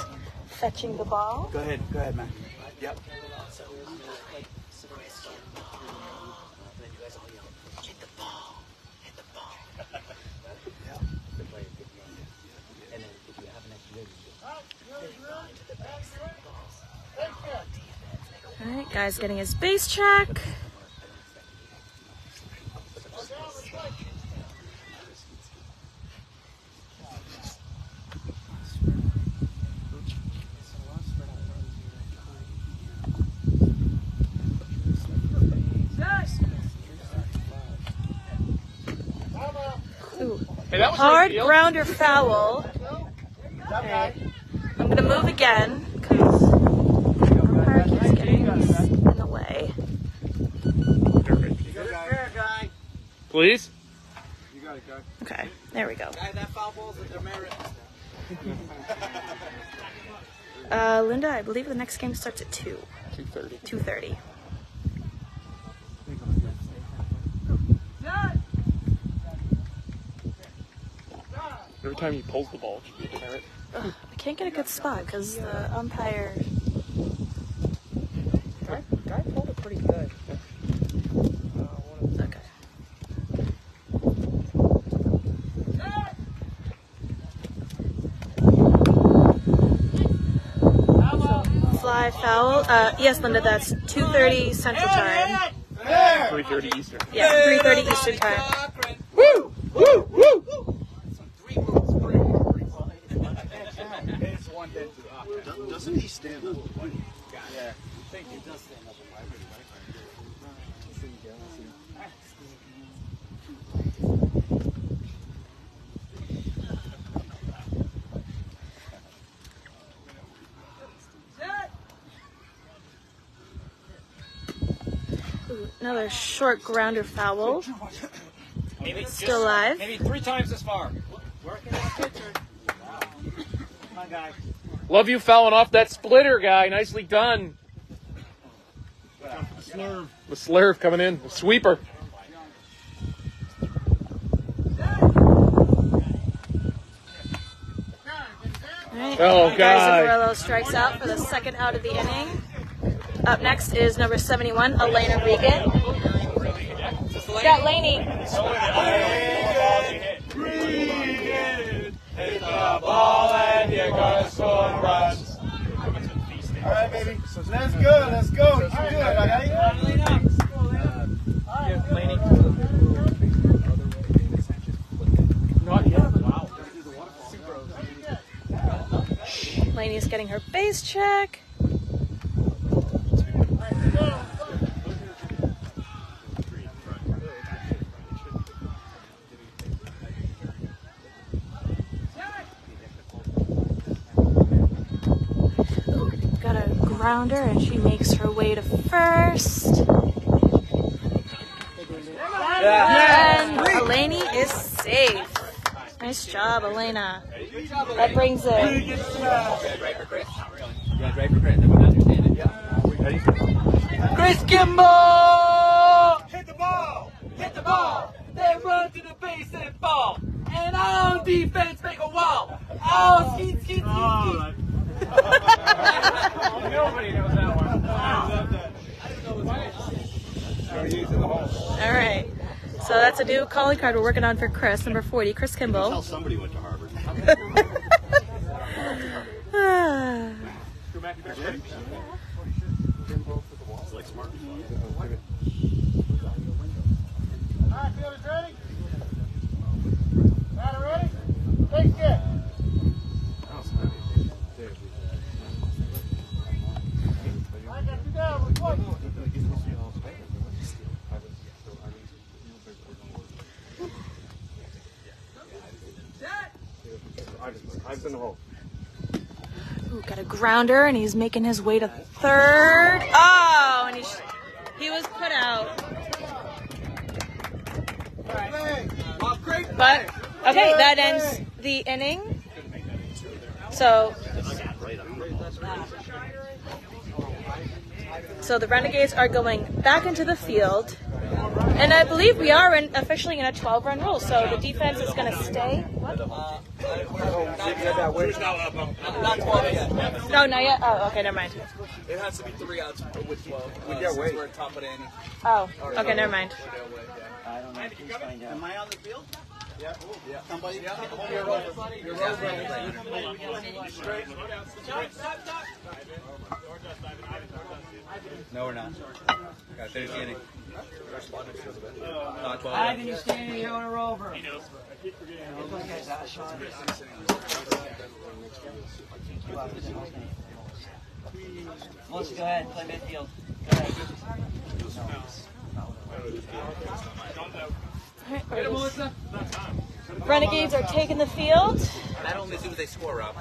fetching the ball. Go ahead, man. Yep. All right, Guy's getting his base check. Ooh. Hey, that was Hard right, grounder foul. Okay. I'm gonna move again because umpire keeps getting in the way. Please. You got it, Guy. Okay, there we go. Guy, that foul ball's a demerit. Linda, I believe the next game starts at 2. 2:30. 2:30. Every time he pulls the ball, it should be a demerit. I can't get a good spot because the umpire pretty good. Okay. Fly foul. Yes, Linda, that's 2:30 Central Time. 3:30 Eastern. Yeah, 3:30 Eastern Time. Woo! Woo! Woo! Doesn't he stand up? Yeah. I think he does stand up. Ooh, another short grounder foul. Maybe Still alive. Maybe 3 times as far. Working on pitcher. Come on, guy. Love you fouling off that splitter, guy. Nicely done. The slurve coming in. The sweeper. Right. Oh, God. Zuccarello strikes out for the second out of the inning. Up next is number 71, Elena Regan. Got Laney. Hit the ball and you're gonna score runs. All right, baby. Let's go. Let's go. You can do it, buddy. Not yet. Laney's getting her base check. Got a grounder and she makes her way to first. And Eleni is safe. Nice job, Elena. That brings it. Chris Kimball! Hit the ball! Hit the ball! They run to the base and fall. And on defense, make a wall. Oh, skeet, skeet, skeet, skeet. Nobody knows that one. All right. So that's a new calling card we're working on for Chris, number 40, Chris Kimball. Tell somebody went to Harvard. It's like smart. All right, fielders ready? Batter ready? Take it. I got you down. Report. I've been home. Ooh, got a grounder, and he's making his way to third. Oh, and he was put out. But, okay, that ends the inning. So the Renegades are going back into the field. And I believe we are officially in a 12-run rule, so the defense is going to stay. What? Not 12 yet. No, not yet? Oh, okay, never mind. It has to be 3 outs with 12. Yeah, wait. We're at top of the inning. Oh, okay, never mind. I don't know. Please find out. Am I on the field? Yeah. Yeah. Somebody? You're over. You're No, we're not. Got 30 inning. Not 12. Ivan, you standing here on a rover. He knows. Let's go ahead and play midfield. Go ahead. Renegades are taking the field. Not only as soon as they score, Rob.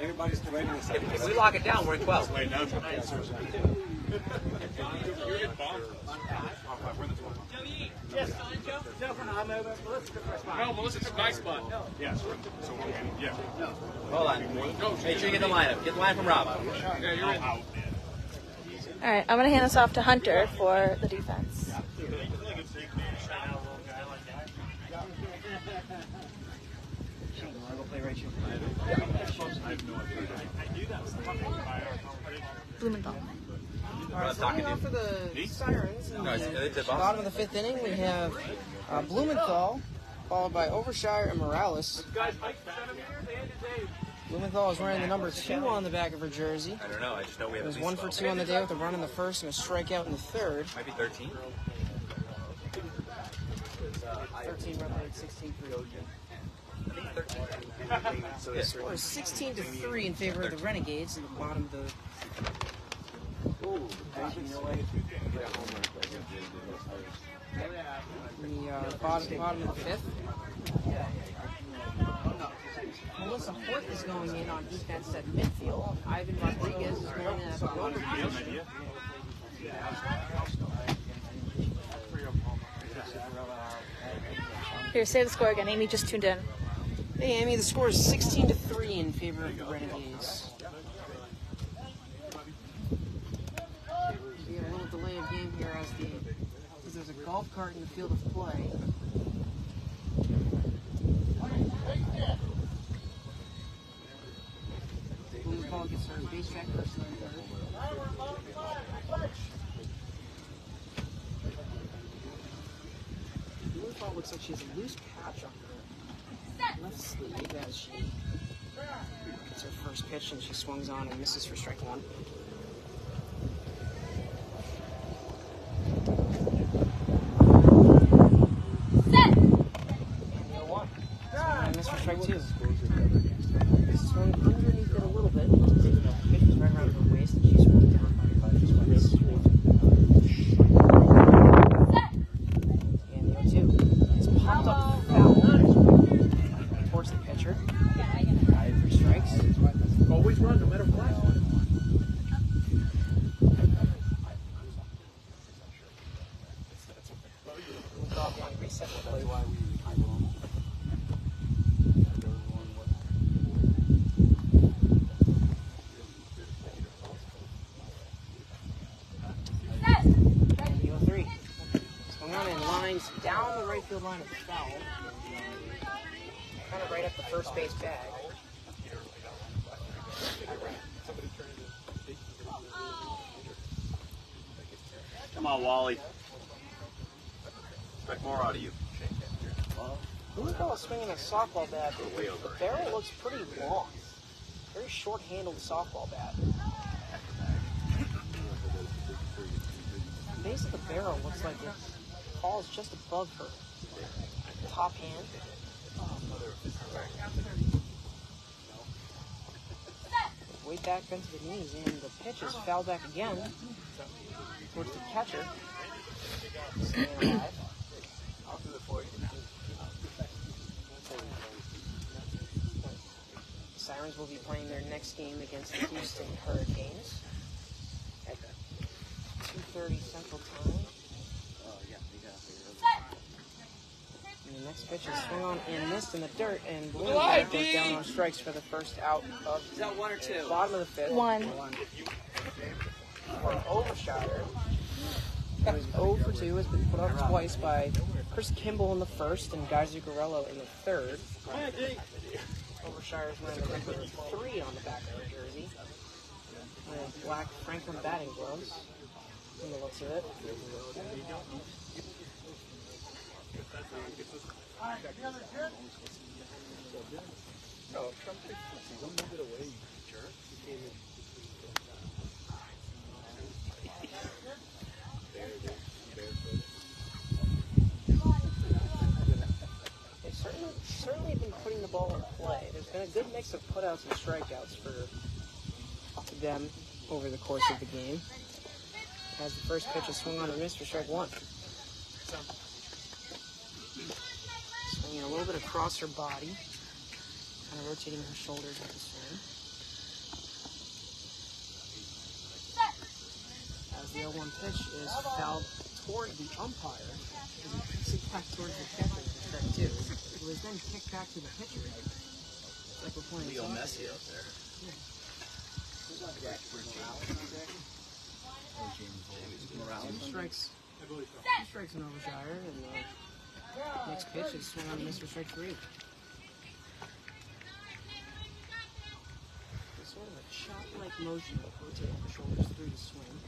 Everybody's debating this. If we lock it down, we're at 12. Wait, now it's going Yes, Joe. I'm over. No, Melissa took my spot. Yes. So, yeah. Hold on. Make sure you get the lineup. Get the line from Rob. Yeah, you're in. All right, I'm going to hand this off to Hunter for the defense. Blumenthal. Alright, leading off for the Sirens in the bottom of the fifth inning, we have Blumenthal, followed by Overshire and Morales. Blumenthal is wearing the number 2 on the back of her jersey. I don't know. I just know we have. It was 1 for 2 on the day with a run in the first and a strikeout in the third. Might be 13. 13 run rate, 16 for So the score is 16-3 in favor of the Renegades in the bottom of the. In the bottom of the fifth. Melissa Hort is going in on defense at midfield. Ivan Rodriguez is going in at the rover position. Here, say the score again. Amy just tuned in. Hey, Amy, the score is 16-3 in favor of the Renegades. We have a little delay of game here as there's a golf cart in the field of play. Ball gets her base track person in third. Blumenthal looks like she has a loose patch on her left sleeve as she gets her first pitch and she swings on and misses for strike 1. And miss for strike 2. Swung underneath it a little bit. Pitch was right around her waist and she swung down. And the 0-2. It's popped up foul towards the pitcher. 3 strikes. Always run, no matter what. Reset the play. Down the right field line of the foul. Kind of right up the first base bag. Come on, Wally. Expect more out of you. Blumenthal is swinging a softball bat. The barrel looks pretty long. Very short-handled softball bat. The base of the barrel looks like it falls just above her top hand. Way back bent to the knees, and the pitch is fouled back again towards the catcher. Staying alive. The Sirens will be playing their next game against the Houston Hurricanes at 2:30 Central Time. And the next pitch is swung on and missed in the dirt, and Blumenthal goes down on strikes for the first out of Is that 1 or 2? Bottom of the fifth. 1. For Overshire. It was 0 for 2, has been put up twice by Chris Kimball in the first and Guy Zuccarello in the third. Overshire's wearing the number 3 on the back of her jersey. With black Franklin batting gloves. From the looks of it. They've certainly been putting the ball in play. There's been a good mix of putouts and strikeouts for them over the course of the game. As the first pitch is swung on and missed for strike 1. Swinging a little bit across her body, kind of rotating her shoulders with the swing. As the 0-1 pitch is fouled toward the umpire, as it kicks it back towards the catcher for strike 2. It was then kicked back to the pitcher. It's like we're playing Real messy out there. Two strikes in Overshire, and the next pitch is swung on and missed for strike 3. It's sort of a chop-like motion of rotating the shoulders through the swing.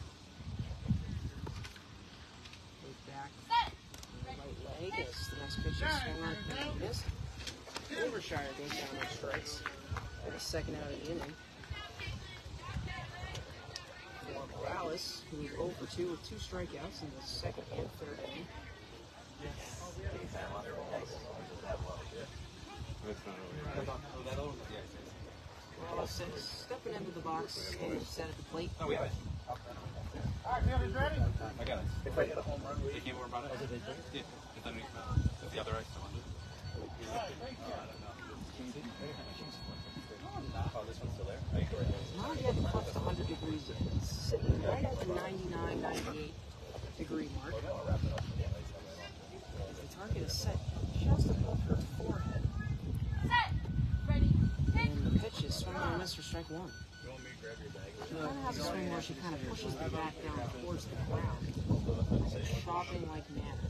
back on the right leg as the next pitch is swung on and missed. Overshire goes down on strikes for the second out of the inning. For Morales, who is 0 for 2 with 2 strikeouts in the second and third inning. Morales stepping into the box and set at the plate. Oh, we have it. Alright, fielders ready? I got it. If I hit a home run, They came over about it? Yeah, it's underneath. Is the other ice still under? Oh, this one's still there? Not yet touched 100 degrees yet. It's sitting right at the 99, 98 degree mark. The target is set just above her forehead. And the pitch is swung on and missed for strike one. She kind of has a swing where she kind of pushes the bat down towards the ground. Chopping like manner.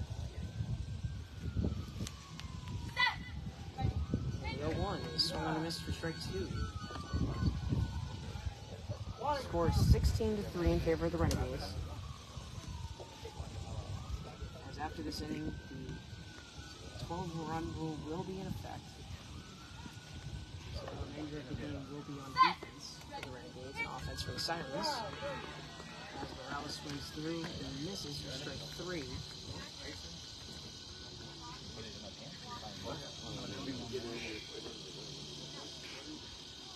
The 0-1 is swung on and missed for strike two. Score is 16-3 in favor of the Renegades. As after this inning, the 12-run rule will be in effect. So the remainder of the game will be on defense for the Renegades and offense for the Sirens. As Morales swings through and misses for strike three.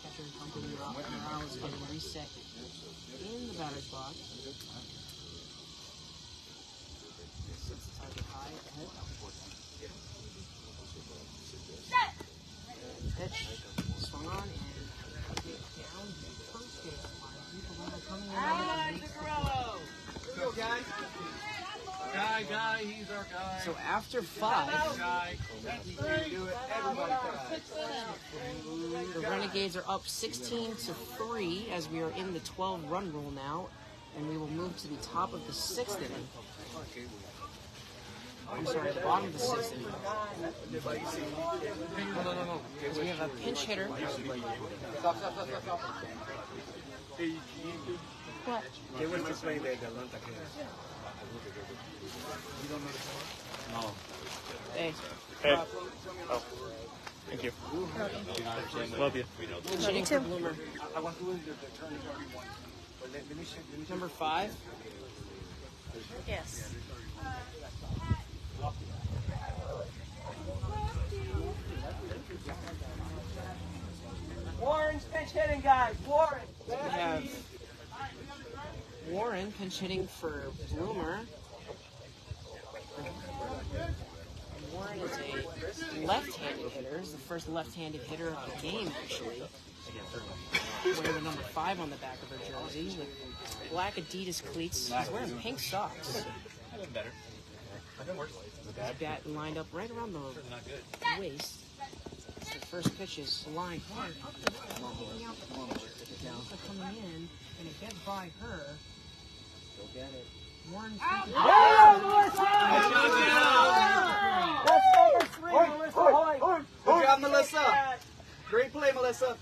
Catcher and company Morales getting reset in the batter's box. Sets the target high ahead. And pitch swung on and down the first base line. People are coming in. Go, guys. Guy, he's our guy. So after 5, the Renegades are up 16-3 as we are in the 12-run rule now, and we will move to the top of the 6th inning. I'm sorry, the bottom of the 6th inning. No. So we have a pinch hitter. Stop. What? ¿Qué vuelta es play de Atlanta? No. Hey. Hey. Oh. Thank you. Love you. Hitting for Bloomer. Number 5. Yes. Warren's pinch hitting, guys. Warren. We have Warren pinch hitting for Bloomer. Warren is a left-handed hitter. He's the first left-handed hitter of the game, actually. Wearing the number 5 on the back of her jersey with black Adidas cleats. He's wearing pink socks. I've been better. I've been worse. His bat lined up right around the waist. The first pitch is lined hard up the middle, taking out the pitch. Coming in, and it gets by her. Go get it. Warren's That's number 3, Melissa Hoyt. Good job, Melissa. Great play, Melissa.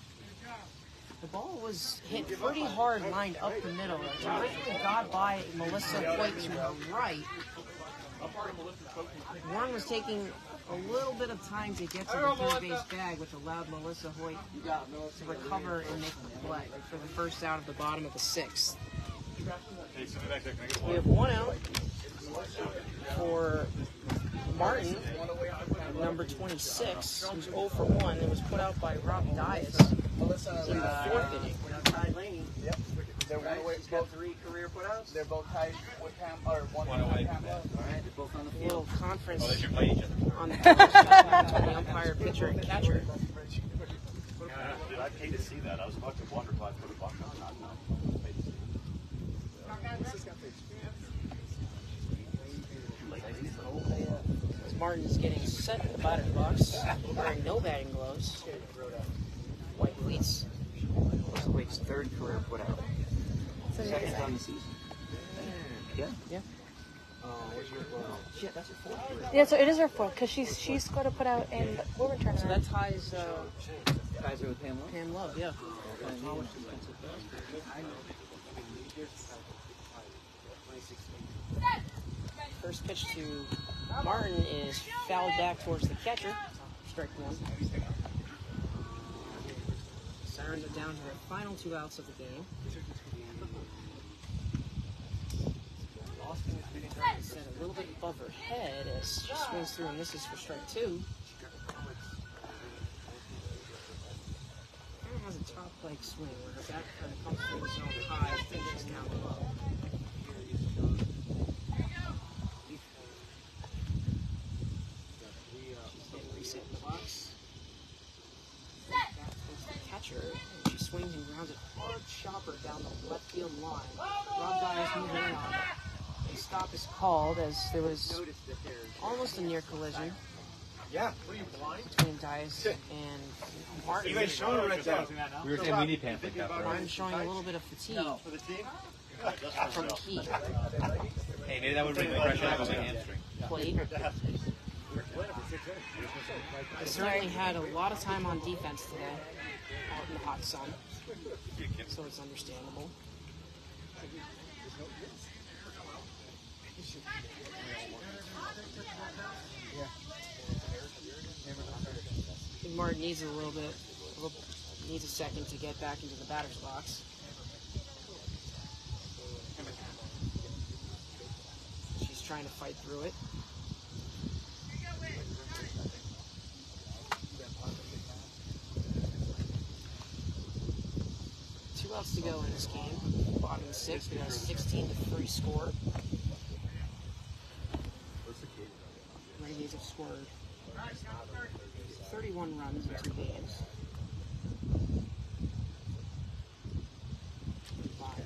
The ball was hit pretty hard, lined up the middle. It originally got by Melissa Hoyt to her right. Warren was taking a little bit of time to get to the third base bag, which allowed Melissa Hoyt to recover and make the play for the first out of the bottom of the 6th. We have 1 out for Martin, number 26, who's 0 for 1. It was put out by Rob Dias in the 4th inning. Yep. They're one away. Both 3 career putouts. They're both tied with one away. All right, they're both on the A little field. conference They should play each other. on the between the umpire, pitcher, and catcher. I'd hate to see that. I was about to wonder if I'd put a buck on that. As Martin's getting set in the batter's box, wearing no batting gloves, white cleats. Wake's 3rd career putout. Second on the season. Yeah. Shit, that's her 4th career. Yeah, so it is her 4th because she's got to put out in we'll return So her. that ties Guys are with Pam Love? Pam Love, yeah. First pitch to Martin is fouled back towards the catcher. Strike one. Sirens are down to their final 2 outs of the game. Boston is set a little bit above her head as she swings through and misses for strike 2. Kind of has a top-leg swing where her back kind of comes through the zone high, finishes down low. She's getting reset in the box. Back towards the catcher, and she swings and grounds it hard chopper down the left field line. Rob Dyer's moving in on it. A stop is called as there was almost a near collision. Yeah, what are you blind? Between Dice and Martin. You ain't showing it right there. We were saying mini pants like that. Martin showing a little bit of fatigue For the team? from the heat. Hey, maybe that would bring the pressure on my hamstring. Played. They certainly had a lot of time on defense today, out in the hot sun, so it's understandable. I think Martin needs needs a second to get back into the batter's box. She's trying to fight through it. Two outs to go in this game. Bottom of the 6th, we got a 16-3 score. Renegades have scored 31 runs in 2 games.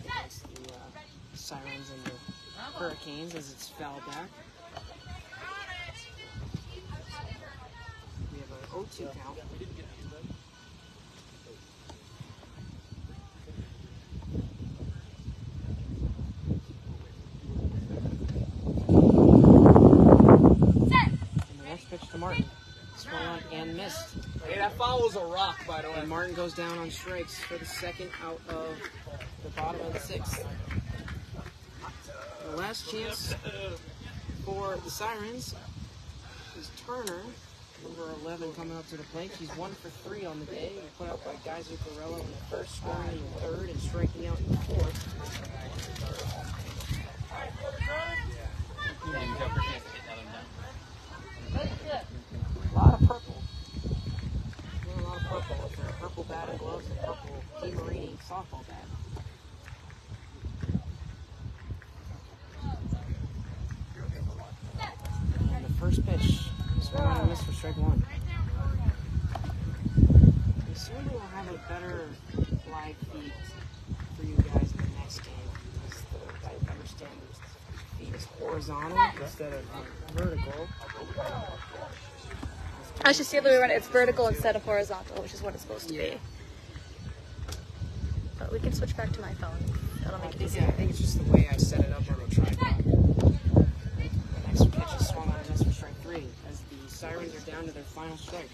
Against the Sirens and the Hurricanes as it's fouled back. We have an 0-2 count. And the next pitch to Martin. Swung on and missed. Hey, that follows a rock, by the way. And Martin goes down on strikes for the second out of the bottom of the 6th. The last chance for the Sirens is Turner, number 11, coming up to the plate. She's 1 for 3 on the day. Put out by Geyser Corello in the first, scoring in the 3rd, and striking out in the 4th. A lot of purple. A lot of purple. A purple bat and gloves and purple DeMarini softball bat. And the first pitch swung on and missed for strike 1. We soon will have a better flag feed for you guys in the next game. I understand the feed is horizontal instead of vertical. I should see the way around. It's vertical instead of horizontal, which is what it's supposed to be. But we can switch back to my phone. That'll make it easier. I think it's just the way I set it up on the tripod. The next pitch is swung on and missed for strike 3 as the Sirens are down to their final strike.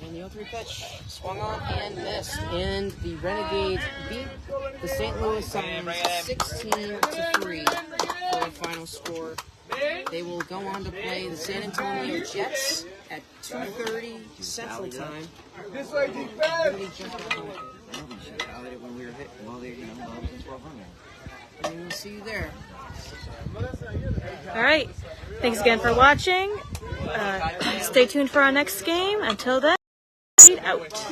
And the 0-3 pitch swung on and missed, and the Renegades beat the St. Louis Sirens 16-3 for a final score. They will go on to play the San Antonio Jets at 2:30 Central Time. This way, defense! When we were hit, well, they, you know, 1200. And we'll see you there. All right. Thanks again for watching. Stay tuned for our next game. Until then, out.